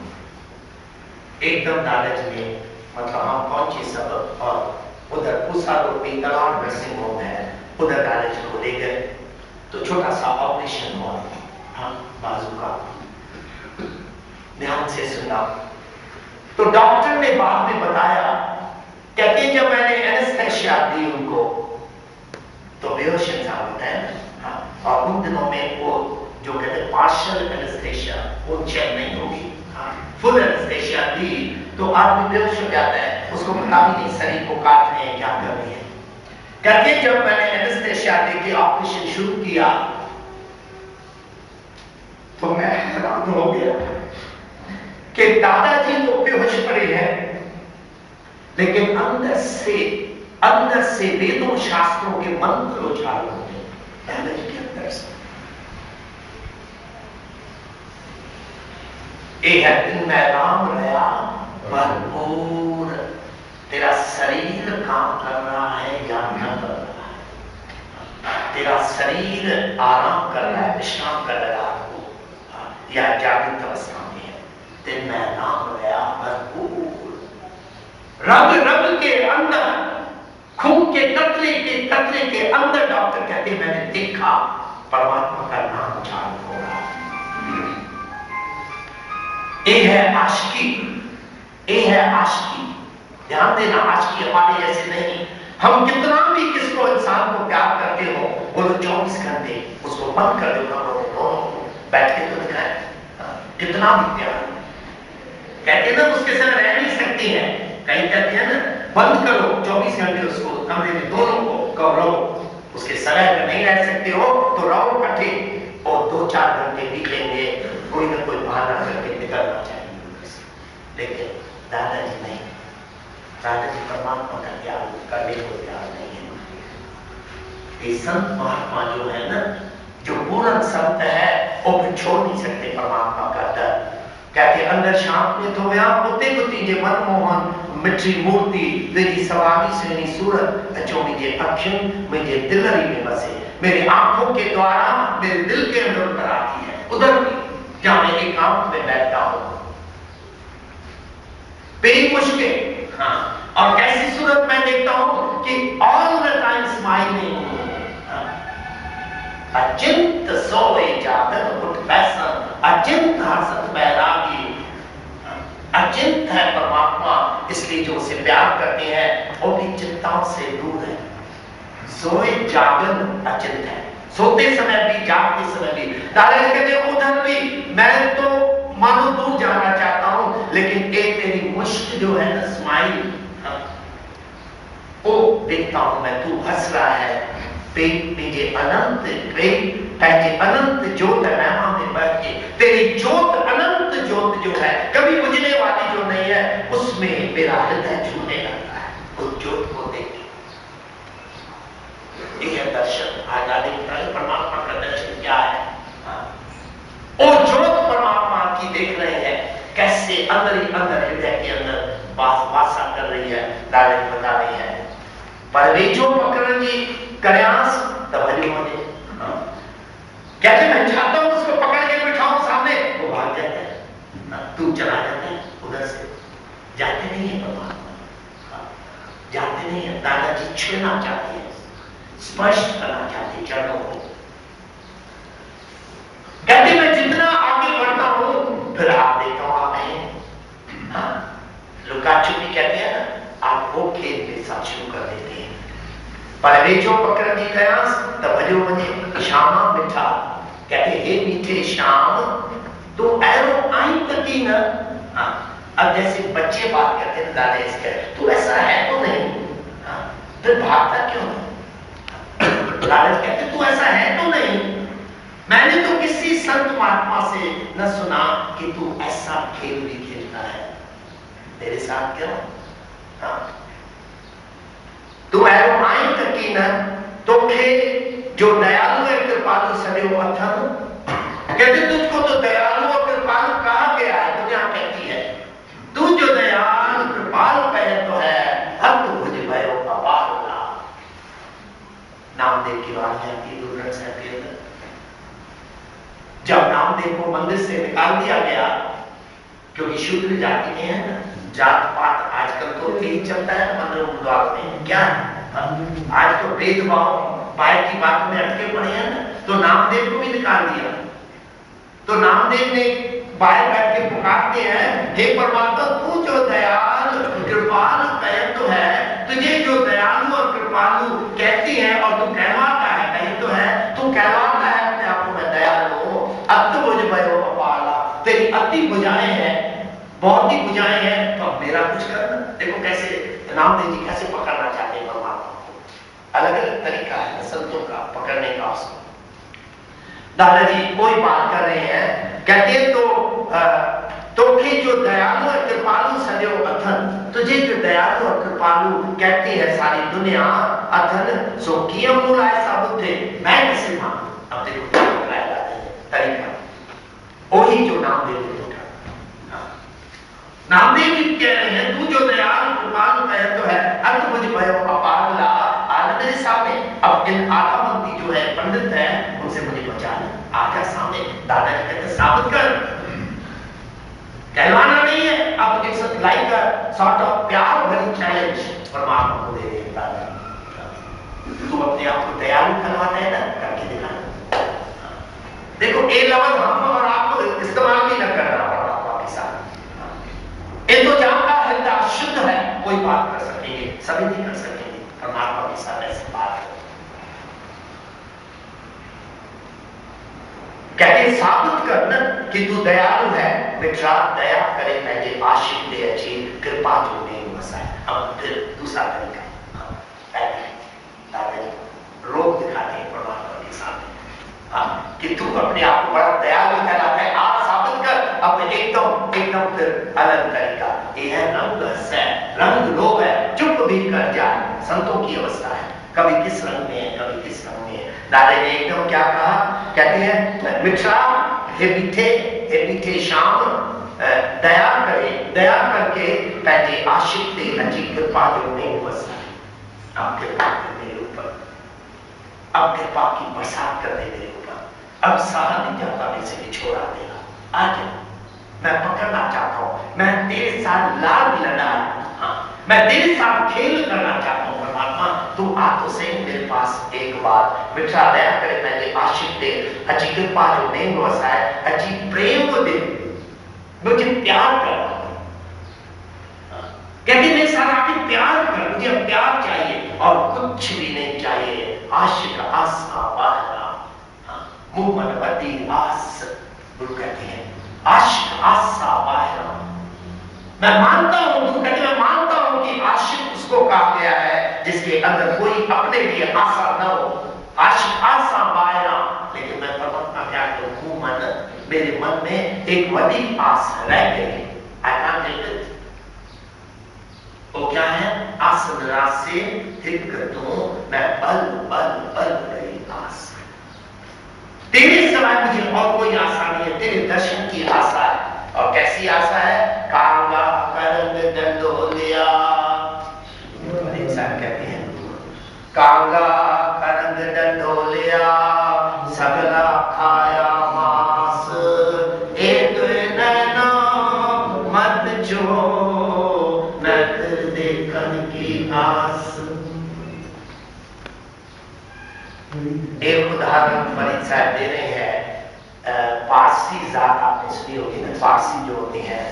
एकदम दादाजी ने मतलब हम पहुंचे सब और उधर पूसा रोड पे तलाव नर्सिंग होम है, उधर दादाजी को ले गए, तो छोटा सा ऑपरेशन हुआ, हाँ बाजू का। ध्यान से सुना, तो डॉक्टर ने बाद में बताया, कहते जब मैंने एनेस्थेसिया दी उनको तो बेहोश इंसान होता है, हाँ, और उन दिनों में वो जो कहते पार्शियल एनेस्थेसिया वो चेक नहीं होगी, हाँ, फुल एनेस्थेसिया दी तो आदमी बेहोश हो जाता है, उसको पता भी नहीं शरीर को काट रहे हैं क्या कर रहे हैं। कहते जब मैंने एनेस्थेसिया दे के ऑपरेशन शुरू किया तो मैं हैरान हो गया कि दादाजी तो बेहोश पड़े हैं, लेकिन अंदर से वेदों शास्त्रों के मंत्र उच्चारण होते दादाजी के अंदर से। ये है दिन में राम रहा भरपूर, तेरा शरीर काम कर रहा है या न कर रहा है, तेरा शरीर आराम कर रहा है, विश्राम कर रहा है आपको या जागृत अवस्था में है। दिन में राम रहा भरपूर, रग रग के अंदर, खून के कतरे के अंदर डॉक्टर कहते मैंने देखा परमात्मा का नाम उच्चारण हो रहा। ये है आशिकी, ये है आशिकी। ध्यान देना, आशिकी हमारे जैसे नहीं। हम कितना भी किसको इंसान को प्यार करते हो, बोलो 24 घंटे उसको बंद कर दो कमरों में, दोनों बैठ के तो दिखाए कितना भी प्यार। कहते ना उसके साथ रह नहीं सकती है, कहीं कहते हैं ना बंद करो 24 घंटे उसको कमरे में, दोनों को रहो, उसके समय अगर नहीं रह सकते हो तो रहो इकट्ठे, और 2-4 घंटे बीतेंगे, कोई ना कोई बहाना करके निकलना चाहिए। लेकिन दादाजी नहीं, दादाजी परमात्मा का त्याग करने को तैयार नहीं है। ये संत महात्मा जो है ना, जो पूर्ण संत है वो भी छोड़ नहीं सकते परमात्मा का दर। कहते अंदर शांत में तो व्याप होते गुती जे मनमोहन मिठी मूर्ति तेरी सवारी श्रेणी सूरत अचो मुझे अखिन मुझे दिलरी में बसे, मेरी आंखों के द्वारा मेरे दिल के अंदर उतर आती है, उधर भी जहां मैं एकांत में बैठता हूं बेमुश्किल। हाँ, और कैसी सूरत मैं देखता हूं कि ऑल द टाइम स्माइलिंग, अचिंत सोए जागत उठ बैसन, अचिंत हसत बैरागी। अचिंत है परमात्मा, इसलिए जो उसे प्यार करते हैं वो भी चिंताओं से दूर है। सोए जागन अचिंत है, सोते समय भी जागते समय भी। दादाजी कहते उधर भी मैं तो मानो दूर जाना चाहता हूं, लेकिन एक तेरी मुश्क जो है ना स्माइल, वो देखता हूं मैं, तू हंस रहा है, पेजे अनंत पैजे अनंत ज्योत महिमा में बैठ के, तेरी ज्योत अनंत ज्योत जो है कभी बुझने वाली जो नहीं है, उसमें मेरा हृदय झूमने लगता है उस ज्योत को देख के। यह दर्शन आजादी परमात्मा का दर्शन क्या है? वो ज्योत परमात्मा की देख रहे हैं कैसे अंदर ही अंदर हृदय के अंदर वासा कर रही है। दादाजी बता रही है परवेजो पकड़न जी कन्यास तभजो मुझे, कहते मैं चाहता हूं उसको पकड़ के बिठाऊं सामने, वो भाग जाता है, तू चला जाता है उधर से, जाते नहीं है परमात्मा, जाते नहीं है। दादाजी छूना चाहते हैं, स्पर्श करना चाहते हैं चरणों को। कहते मैं जितना आगे बढ़ता हूं फिर आप देखता हूं आप नहीं, लुका छुपी कहते हैं ना, आप वो खेल के साथ शुरू कर देते हैं। परवेजो पकड़ की कयास तभजो मुझे श्यामा मिठा, कहते हे मीठे श्याम तो ऐरो आई तकी न। अब जैसे बच्चे बात करते हैं दादा इसके, तू ऐसा है तो नहीं, फिर भागता क्यों है? दादा कहते तू ऐसा है तो नहीं, मैंने तो किसी संत महात्मा से न सुना कि तू ऐसा खेल भी खेलता है, तेरे साथ क्यों? तू ऐरो आई तकी न तो खे जो दयालु है कृपालु सदैव अथन। कहते तुझको तो दयालु और नामदेव की वाणी आती है गुरु ग्रंथ साहिब के अंदर। जब नामदेव को मंदिर से निकाल दिया गया, क्योंकि शूद्र जाति में है ना, जात पात आजकल तो यही चलता है मंदिर गुरुद्वार में, क्या है आज तो भेदभाव बाय की बात में अटके पड़े हैं ना, तो नामदेव को भी निकाल दिया। तो नामदेव ने बाहर बैठ के पुकारते हैं, हे परमात्मा तू जो दयालु कृपालु कहे तो है, तुझे जो दयालु और कृपालु कहती है और तू कहलाता है कहीं तो है, तू कहलाता है अपने आप को मैं दयालु हूं, अत बुझ भयो अपाला, तेरी अति बुझाएं हैं, बहुत ही बुझाएं हैं, तो अब मेरा कुछ करना। देखो कैसे नामदेव जी कैसे पकड़ना चाहते हैं परमात्मा को, अलग अलग तरीका है संतों का पकड़ने का। उसको दादाजी कोई बात कर रहे हैं, कहते हैं तो जो दयालु और कृपालु सदैव अथन, तुझे जो दयालु और कृपालु कहती है सारी दुनिया अथन, सो किया मूल ऐसा बुद्धे मैं कैसे मानूं। अब देखो तरीका वही जो नामदेव ने उठा। नामदेव जी कह रहे हैं तू जो दयालु कृपालु कहे तो है, अब मुझे भयो अपारला आज मेरे सामने, अब इन आधामंती जो है पंडित है उनसे मुझे बचा ले, आजा सामने। दादाजी कहते साबित कर, कहलवाना नहीं है, अब it's like a sort of प्यार भरी चैलेंज परमात्मा को दे रहे हैं दादा। तू अपने आप को दयालु कहलवाना है ना, करके दिखा। देखो ये लफ्ज हम और आपको इस्तेमाल भी न करना परमात्मा के साथ। ये तो जानता हृदय शुद्ध है, कोई बात कर सकेंगे, सभी नहीं कर सकेंगे परमात्मा के साथ ऐसी बात। कहते साबित करना कि तू दयालु है, मित्रा दया करे पहले आशिक दे अच्छी कृपा जो नहीं बसाए। अब फिर दूसरा तरीका रोग दिखाते हैं परमात्मा के सामने कि तू अपने आप को बड़ा दयालु कहलाता है, आप साबित कर। अब एकदम फिर अलग तरीका, ये है रंग है, रंग लोग है, चुप भी कर जाए, संतों की अवस्था है, कभी किस रंग में है कभी किस रंग में है। दादा ने एकदम क्या कहा, कहते हैं मित्रा हे मीठे शाम दया करे, दया करके पहले आशिक थे अच्छी कृपा जो नहीं बसा। अब कृपा कर मेरे ऊपर, अब कृपा की बरसात कर दे मेरे ऊपर, अब सहा नहीं जाता मैं से छोड़ा देगा। आज मैं पकड़ना चाहता हूं, मैं तेरे साथ लाल लड़ाया, हाँ मैं तेरे साथ खेल करना चाहता हूं परमात्मा, तू आ तो सही मेरे पास एक बार। मिठा दया करे पहले आशिक दे अच्छी कृपा जो नहीं बसाए, अच्छी प्रेम को दे, मुझे प्यार कर। कहते मेरे साथ आके प्यार कर, मुझे प्यार चाहिए और कुछ भी नहीं चाहिए। आशिक आशा वाला मुंह मनवती आस, गुरु कहते हैं आशिक आशा वाला। मैं मानता हूं, गुरु कहते मैं मानता हूं कि आशिक उसको कहा गया है जिसके अंदर कोई अपने लिए आशा न हो, आशिक आशा वाला। लेकिन मैं परमात्मा क्या कहूं, मन मेरे मन में एक बड़ी आस रह गई, आई कांट हेल्प इट। वो क्या है, आसन रात से हिकतों मैं बल बल बल रही आस। तेरे सिवाय मुझे और कोई आशा नहीं है, तेरे दर्शन की आशा है। और कैसी आशा है, कांगा करंग डंडोलिया, इंसान कहते हैं कांगा करंग डंडोलिया सगला खाया मास, एक नैना मत जो नक देखन की आस। एक उदाहरण फरीद साहब दे रहे हैं, पारसी जात आपने सुनी होगी ना, पारसी जो होते हैं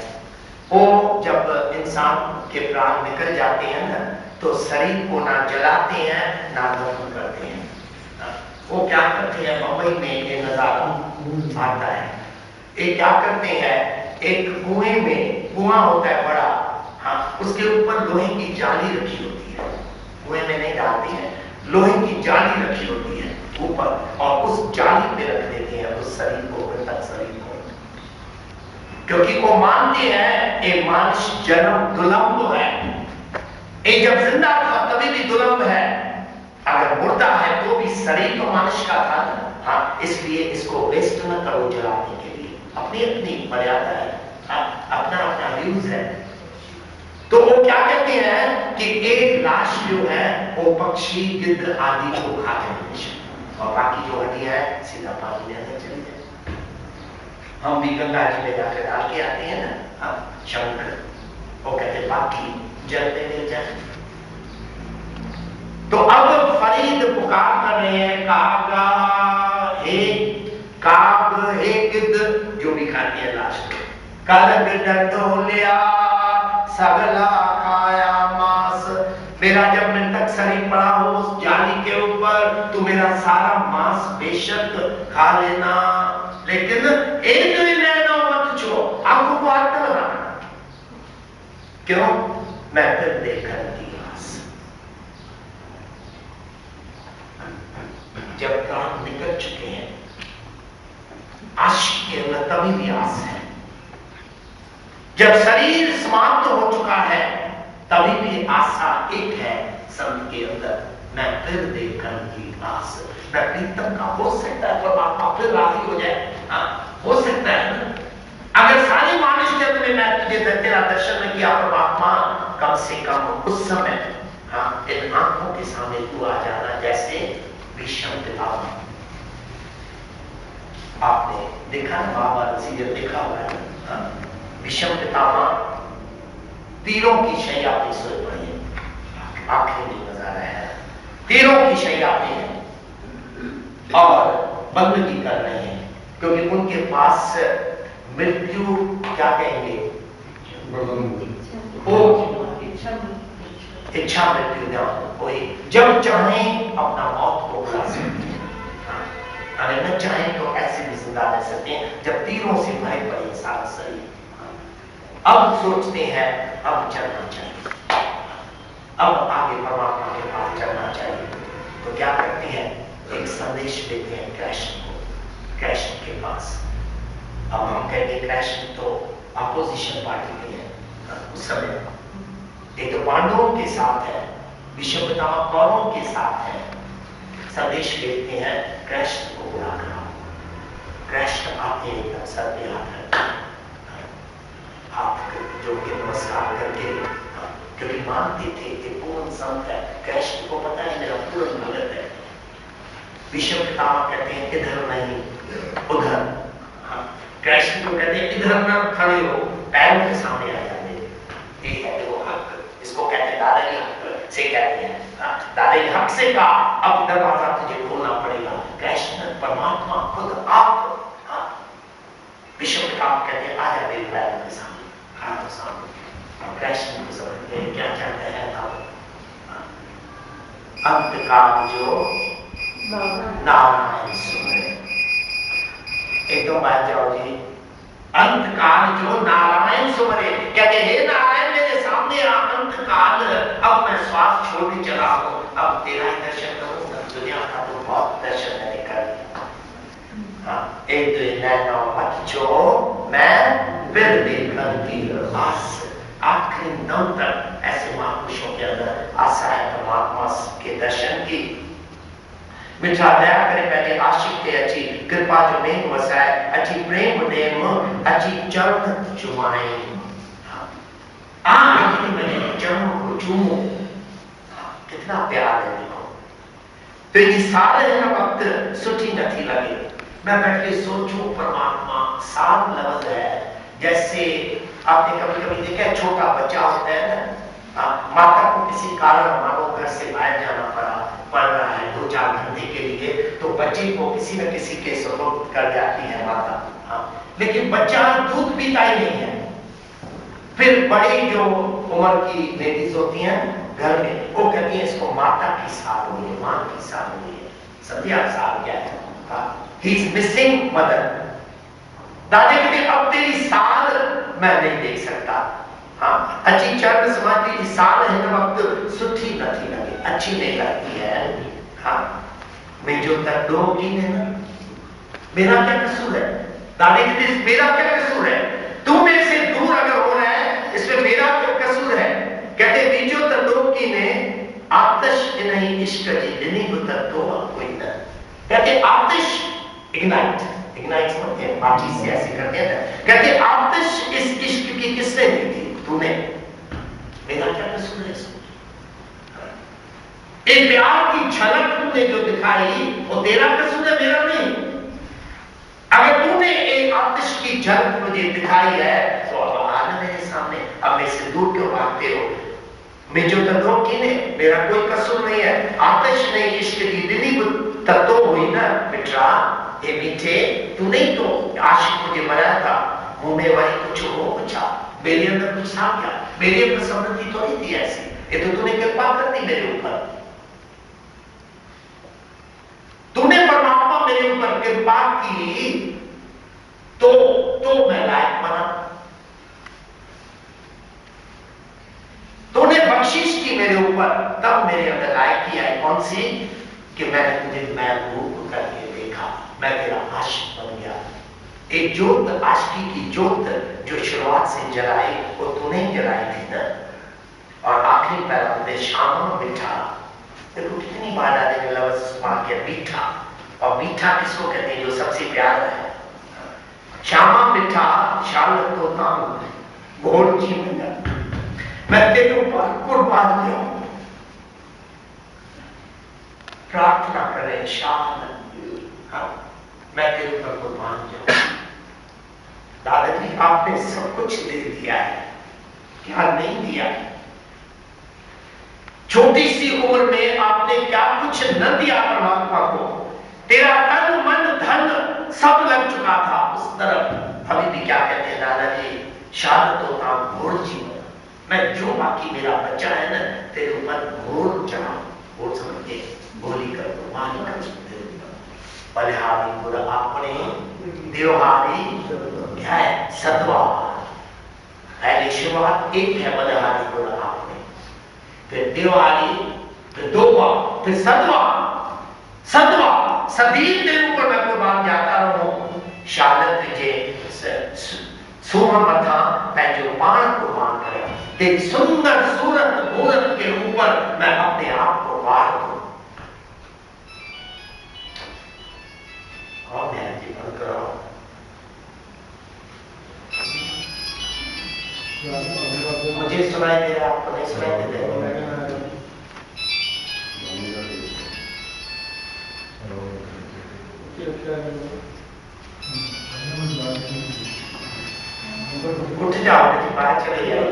वो जब इंसान के प्राण निकल जाते हैं ना, तो शरीर को ना जलाते हैं ना दफन करते हैं। वो क्या करते हैं, मुंबई में ये नजारा आता है, ये क्या करते हैं, एक कुएं में, कुआं होता है बड़ा, हाँ उसके ऊपर लोहे की जाली रखी होती है, कुएं में नहीं डालती है, लोहे की जाली रखी होती है ऊपर, और उस जाली पे रख देते हैं उस शरीर को, मृतक शरीर को, क्योंकि वो मानते हैं ये मानुष जन्म दुर्लभ है, ये जब जिंदा था तभी भी दुर्लभ है, अगर मुर्दा है तो भी शरीर तो मनुष्य का था ना, हाँ इसलिए इसको वेस्ट न करो जलाने के लिए, अपनी अपनी मर्यादा है, अपना अपना व्यूज है। तो वो क्या कहते हैं कि एक लाश जो है वो पक्षी गिद्ध आदि को खा जाए और बाकी जो हड्डियां है सीधा पानी में अंदर चली जाए। हम भी गंगा जी में जाकर डाल के आते हैं ना शंकर, वो कहते बाकी जल में मिल जाए। तो अब फरीद पुकार कर रहे हैं कागा हे काग हे गिद्ध जो भी खाती है लाश को, कलग डंडोलिया सगला खाया मांस। मेरा जब मृतक शरीर पड़ा हो उस जाली के ऊपर तो मेरा सारा मांस बेशक खा लेना, लेकिन एक नैनो मत छो, आंखों को हाथ न लगाना। क्यों? मैं फिर देखने की आस। जब प्राण निकल चुके हैं आशिक के अंदर तभी भी आस है। जब शरीर समाप्त हो चुका है तभी भी आशा एक है संत के अंदर, मैं फिर देखने की आस। मैं प्रीतम का हो सकता है परमात्मा फिर राजी हो जाए, हो सकता है ना। अगर सारी मानुष जन्म में मैं तुझे तेरा दर्शन में किया परमात्मा, कम से कम उस समय इन आंखों के सामने तू आ जाना जैसे विषम पितामह। आपने देखा ना महाभारत सीरियल देखा हुआ है, विषम पितामह तीरों की शैया पे सोए पड़े हैं, आखिरी नजारा है, तीरों की शैया पे है और बंदगी कर रहे हैं क्योंकि उनके पास मृत्यु क्या कहेंगे, इच्छा मृत्यु ना कोई, जब चाहे अपना मौत को बुला सकते हैं, अगर न चाहे तो ऐसे भी जिंदा रह सकते हैं जब तीरों से भरे पड़े सारा शरीर। अब सोचते हैं अब चलना चाहिए, अब आगे परमात्मा के पास चलना चाहिए। तो क्या करते हैं, एक संदेश देते हैं कृष्ण को, कृष्ण के पास। अब हम कहेंगे कृष्ण तो अपोजिशन पार्टी के हैं उस समय, ये तो पांडवों के साथ है, विषम पितामह कौरवों के साथ है। संदेश देते हैं कृष्ण को बुला कर आओ। कृष्ण आते एकदम सर पे हाथ रखते, हाथ जो के नमस्कार करके, क्योंकि मानते थे कि पूर्ण संत है, कृष्ण को पता है मेरा पूर्ण भगत है। विषम पितामह कहते हैं इधर नहीं उधर, कृष्ण को कहते हैं इधर ना खड़े हो, पैरों के सामने आ जाते। ये है वो हक, इसको कहते हैं दादाजी हक से कहते हैं, दादाजी हक से कहा अब दरवाजा तुझे खोलना पड़ेगा। कृष्ण परमात्मा खुद आप, विषम पितामह कहते हैं आ जा मेरे पैरों के सामने, खड़ा हो सामने। कृष्ण को समझते हैं क्या चाहते हैं आप, अंत काल जो नारायण सुमरे। एकदम बात जाओ जी, अंत काल जो नारायण सुमरे, कहते हे नारायण मेरे सामने आ, अंत काल अब मैं श्वास छोड़ के चला हूं, अब तेरा ही दर्शन करूंगा, दुनिया का तो बहुत दर्शन मैंने कर लिया। एक दो नैनो मत छो, मैं फिर देखने की आस। आखिरी दम तक ऐसे महापुरुषों के अंदर आशा है परमात्मा के दर्शन की। मिठा दया करे पहले आशिक के अच्छी कृपा जो में वसाए, अच्छी प्रेम नेम अच्छी चरण चुमाए। आखिरी में चरणों को चूमो, कितना प्यार है देखो। तो ये सारे वक्त सुठी नहीं लगे, मैं बैठ के सोचूं परमात्मा सात लेवल है। जैसे आपने कभी कभी देखा है छोटा बच्चा होता है ना, माता को किसी कारण मानो घर से बाहर जाना पड़ रहा है 2-4 घंटे के लिए, तो बच्चे को किसी न किसी के सुपुर्द कर जाती है माता। लेकिन बच्चा दूध पीता ही नहीं है। फिर बड़ी जो उम्र की लेडीज होती हैं घर में, वो कहती है इसको माता की साल हुई है, मां की साल हुई है। संध्या साल क्या है, ही इज मिसिंग मदर। दादा कहते अब तेरी साल मैं नहीं देख सकता। अच्छी चरण समाधि की साल है तो वक्त सुठी नहीं लगे, अच्छी नहीं लगती है। मैं जो तकलोगी ने ना, मेरा क्या कसूर है? दादा कहते मेरा क्या कसूर है? तू मेरे से दूर अगर हो रहा है इसमें मेरा क्या कसूर है? कहते बीजो तलोकी ने आतिश नहीं इश्क जितनी उतर तो कोई न। कहते आतिश इग्नाइट समझते हैं, माचिस से ऐसे करते हैं। कहते आतिश इस इश्क की किसने दी थी? तूने। मेरा क्या कसूर है इसमें? एक प्यार की झलक तूने जो दिखाई वो तेरा कसूर है, मेरा नहीं। अगर तूने एक आतिश की झलक मुझे दिखाई है तो अब आना मेरे सामने। अब मेरे से दूर क्यों भागते हो? मैं जो तत्व की ने, मेरा कोई कसूर नहीं है। आतिश ने इश्क की दिली तत्व हुई ना मित्रा, ये मीठे तू नहीं तो आशिक मुझे बनाया था, मुंह में वही कुछ हो बचा, मेरे अंदर कुछ था क्या? मेरी अंदर समृद्धि तो नहीं थी ऐसी, ये तो तूने कृपा कर दी मेरे ऊपर। तूने परमात्मा मेरे ऊपर कृपा की तो मैं लायक बना। तूने बख्शिश की मेरे ऊपर, तब मेरे अंदर लायकी आई। कौन सी? कि मैंने तुझे महबूब करके देखा, मैं तेरा आशिक बन गया। एक ज्योत, आशिकी की ज्योत जो शुरुआत से जलाई वो तूने जलाई थी ना। और आखिरी पैराग्राफ में शामा मीठा, देखो कितनी बार आने लफ्ज़ इस्तेमाल किया, मीठा। और मीठा किसको कहते हैं? जो सबसे प्यारा है। श्यामा मीठा शालत तो ताम घोड़ जी मैं तेरे ऊपर कुर्बान किया। प्रार्थना करें शालत, मैं तेरे ऊपर कुर्बान किया। दादाजी आपने सब कुछ दे दिया है, क्या नहीं दिया? छोटी सी उम्र में आपने क्या कुछ न दिया परमात्मा को? तेरा तन मन धन सब लग चुका था उस तरफ। अभी भी क्या कहते हैं दादाजी? शाद तो था घोर जीवन, मैं जो बाकी मेरा बच्चा है ना तेरे ऊपर घोर चढ़ा, घोर समझ के गोली कर दो, मारी कर दो। बलिहारी बुरा अपने देवहारी क्या है? सत्वा। पहले शुरुआत एक है बलिहारी बुरा आपने, फिर देवाली, फिर दोवा, फिर सदवा। सदवा सदीन तेरे ऊपर मैं कुर्बान जाता रहूं। शालत तुझे सोहा मथा पैजो पान कुर्बान करे। तेरी सुंदर सूरत मूरत के ऊपर मैं अपने आप को वार दूं। और ध्यान जीवन करो। मुझे सुनाई दे रहा, आपको नहीं सुनाई दे रहा? उठ जाओ, बाहर चले जाओ।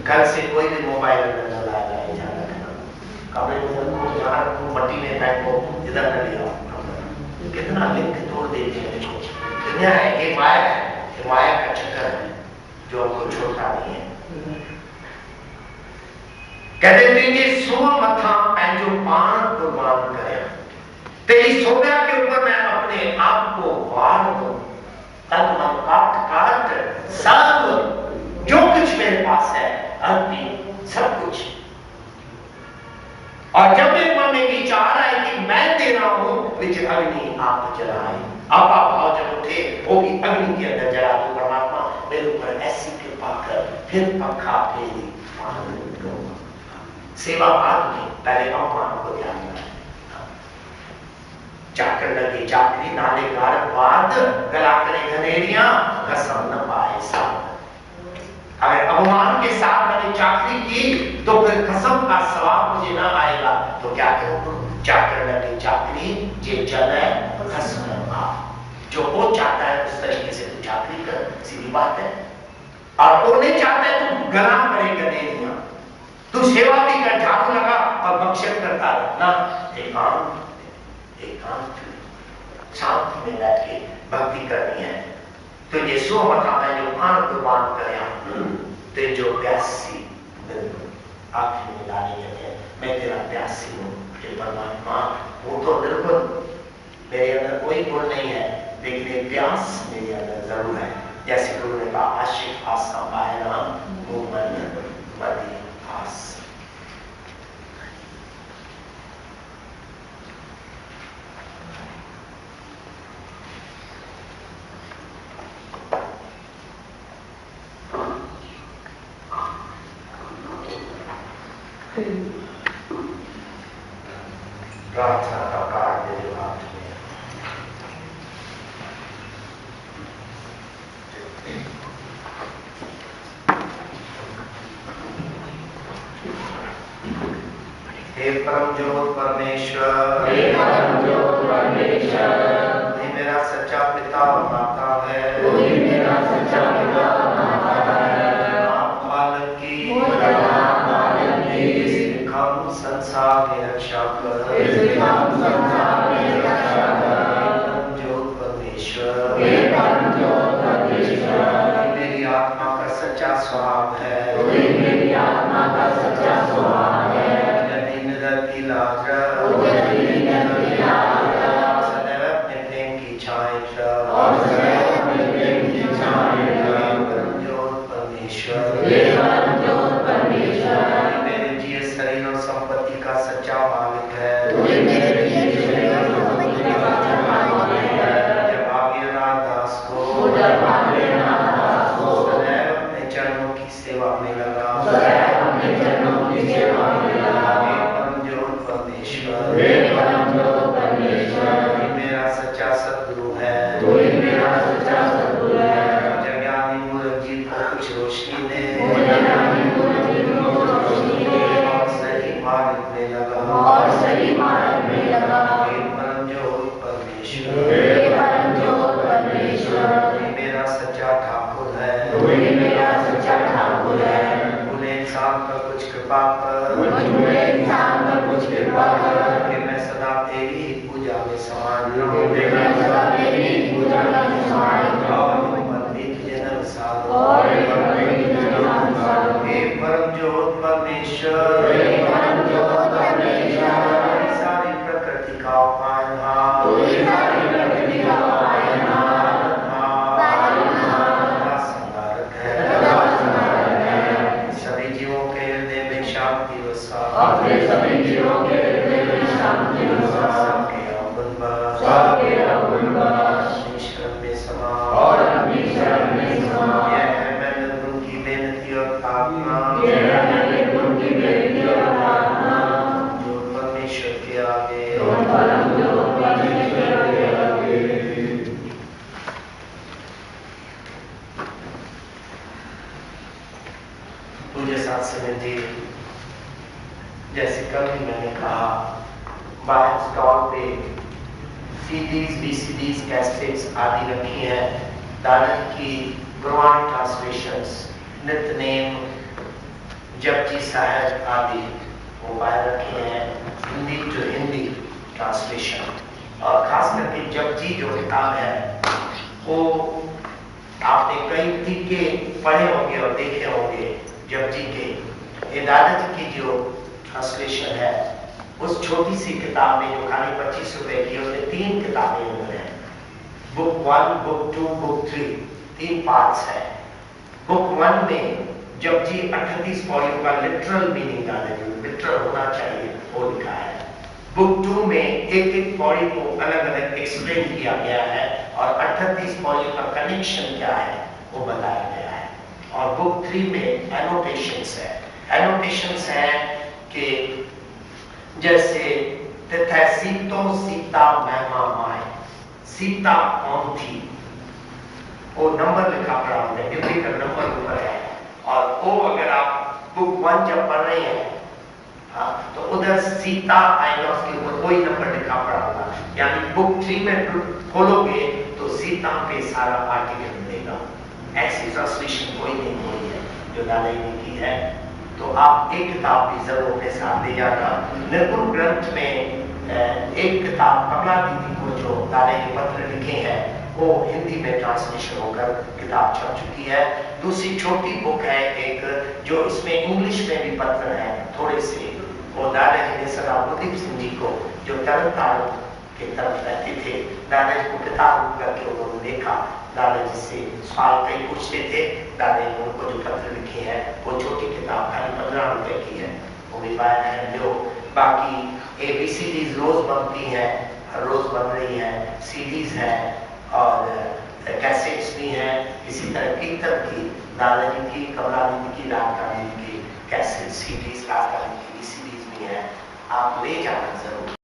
कल से कोई भी मोबाइल न लाएगा, कमरे में जहाँ मट्टी में बैठ को इधर न लिया। कितना लिंक तोड़ देते हैं दुनिया है। ये माया है, ये माया का चक्कर है जो हमको छोड़ता नहीं है। कहते तेरे सोहा मथा पैंजो पान कुर्बान करे। तेरी सोया के ऊपर मैं अपने आप को वार दूं। तन मन काट काट सब जो कुछ मेरे पास है अर्पी सब कुछ। और जब मेरे मन में विचार आए कि मैं दे रहा हूं, विच अग्नि आप जलाए। आपा भाव जब उठे वो भी अग्नि के अंदर जला दो। परमात्मा मेरे ऊपर ऐसी कृपा कर, फिर पंखा फेरी सेवा भाग में पहले अवमान को ध्यान रखें। चाकर लगे चाकरी नाले कारक बाद, गला करे घनेरियां कसम न पाए साथ। अगर अवमान के साथ मैंने चाकरी की तो फिर कसम का सवाब मुझे ना आएगा। तो क्या करूं? चाकर लगे चाकरी जे जले कसम न पाए। जो वो चाहता है उस तरीके से तू चाकरी कर, सीधी बात है। और वो नहीं चाहता है तू गला करे घनेरियां, तू सेवा भी कर, झाड़ू लगा और बख्शिश करता रहना। एकांत शांति में बैठ के भक्ति करनी है। तो ये सो मथा मैं जो पान कुर्बान करे ते जो प्यासी आखिर में लाने लगे, मैं तेरा प्यासी हूं। परमात्मा वो तो बिल्कुल मेरे अंदर कोई गुण नहीं है, लेकिन एक प्यास मेरे अंदर जरूर है। जैसे गुरु ने कहा आशिक आसा पायना वो मन मदी आस। प्रार्थना का कार्य हाथ में। हे परम ज्योत परमेश्वर, हे परम ज्योत परमेश्वर, तू ही मेरा सच्चा पिता और माता है, तू ही मेरा सच्चा पिता और माता है। आप बालक की हम संसार में रक्षा कर, परम ज्योत परमेश्वर, हे परम ज्योत परमेश्वर, मेरी आत्मा का सच्चा स्वभाव है, तू ही मेरी आत्मा का सच्चा स्वभाव है। निरति लाजर, सदैव अपने प्रेम की छाए और सदैव अपने प्रेम की छाए परम ज्योत परमेश्वर, हे परम ज्योत परमेश्वर, मेरे जीव शरीर और संपत्ति का सच्चा मालिक है, तू ही मेरे जीव शरीर और संपत्ति का सच्चा मालिक है। जब भाग्य दास को जब भाग्य दास को सदैव अपने चरणों की सेवा में लगा, सदैव अपने चरणों की सेवा में लगा। हे परम ज्योत परमेश्वर, हे परम ज्योत परमेश्वर, तू ही मेरा सच्चा सद्गुरु है, तू ही मेरा सच्चा सद्गुरु है। मुझे ज्ञानी मूर्ख जीव को कुछ रोशनी दे, मुझे ज्ञानी मूर्ख जीव को रोशनी दे और सही मार्ग में लगा, और सही मार्ग में लगा। हे परम ज्योत परमेश्वर, हे परम ज्योत परमेश्वर, तू ही मेरा सच्चा ठाकुर है, तू ही मेरा सच्चा ठाकुर है। मुझे इंसान पर कुछ कृपा कर, मुझे इंसान पर कुछ कृपा कर कि मैं सदा तेरी ही पूजा में समान रहूं, मैं सदा तेरी पूजा में समान रहूं और और जन्म सारों। हे परम ज्योत परमेश्वर, हे परम ज्योत परमेश्वर, सारी प्रकृति का पालनहार, तू ही सारी प्रकृति का पालनहार, सदा संहारक है, सभी जीवों के हृदय में शांति वसा, अपने सभी जीवों के हृदय में शांति वसा, सबके अवगुण बस, सबके अवगुण बस, अपनी शरण में समा और अपनी शरण में समा। यह है मैंने गुरु की बेनती और प्रार्थना, ये है मेरे गुरु की बेनती और प्रार्थना, जो परमेश्वर के आगे जो परम ज्योत परमेश्वर के आगे। पूज्य साथ समय जी, जैसे कल भी मैंने कहा, बाहर स्टॉल पे सीडीज, बीसीडीज, कैसेट्स आदि रखी हैं, दादाजी की गुरबानी ट्रांसलेशंस, नित्यनेम, जपजी साहब आदि वो बाहर रखे हैं, हिंदी ट्रांसलेशन। और खास करके जपजी जो किताब है वो आपने कई तरीके पढ़े होंगे और देखे होंगे। जपजी के ये दादाजी की जो ट्रांसलेशन है, उस छोटी सी किताब में जो खाली 25 रुपए की, उसमें 3 किताबें अंदर हैं, बुक 1, बुक 2, बुक 3, 3 पार्ट्स है। बुक 1 में जपजी 38 पौड़ियों का लिटरल मीनिंग दादाजी, लिटरल होना चाहिए, वो लिखा है। बुक 2 में एक एक पौड़ी को अलग अलग एक्सप्लेन किया गया है और 38 पौड़ियों का कनेक्शन क्या है वो बताया गया है। और बुक 3 में एनोटेशंस है। एनोटेशंस है कि जैसे तथा सीतो सीता महिमा माए, सीता कौन थी, वो नंबर लिखा पड़ा होता है, डिब्बे का नंबर ऊपर है। और वो अगर आप बुक 1 जब पढ़ रहे हैं तो उधर सीता आएगा, उसके ऊपर कोई नंबर लिखा पड़ा होगा। यानी बुक 3 में खोलोगे तो सीता पे सारा आर्टिकल मिलेगा। ऐसी ट्रांसलेशन कोई नहीं हुई है जो दादा ने की है। तो आप एक किताब भी जरूर अपने साथ ले जाना। निर्गुण ग्रंथ में एक किताब कमला दीदी को जो दादा ने पत्र लिखे हैं वो हिंदी में ट्रांसलेशन होकर किताब छप चुकी है। दूसरी छोटी बुक है एक, जो इसमें इंग्लिश में भी पत्र है थोड़े से, वो दादाजी ने सरदार कुलदीप सिंह जी को जो तरनतारण की तरफ रहते थे, दादाजी को किताब करके उन्होंने देखा, दादाजी से सवाल कई पूछते थे, दादाजी ने उनको जो पत्र लिखे हैं वो छोटी किताब खाली 15 रुपए की है, वो भी बाहर है लो। बाकी ABCDs रोज बनती हैं, हर रोज बन रही है, CDs है और कैसेट्स भी हैं। इसी तरह कीर्तन की, दादाजी की, कमला दीदी की, रात की कैसेट, CDs, रात की CDs भी हैं, आप ले जाना जरूर।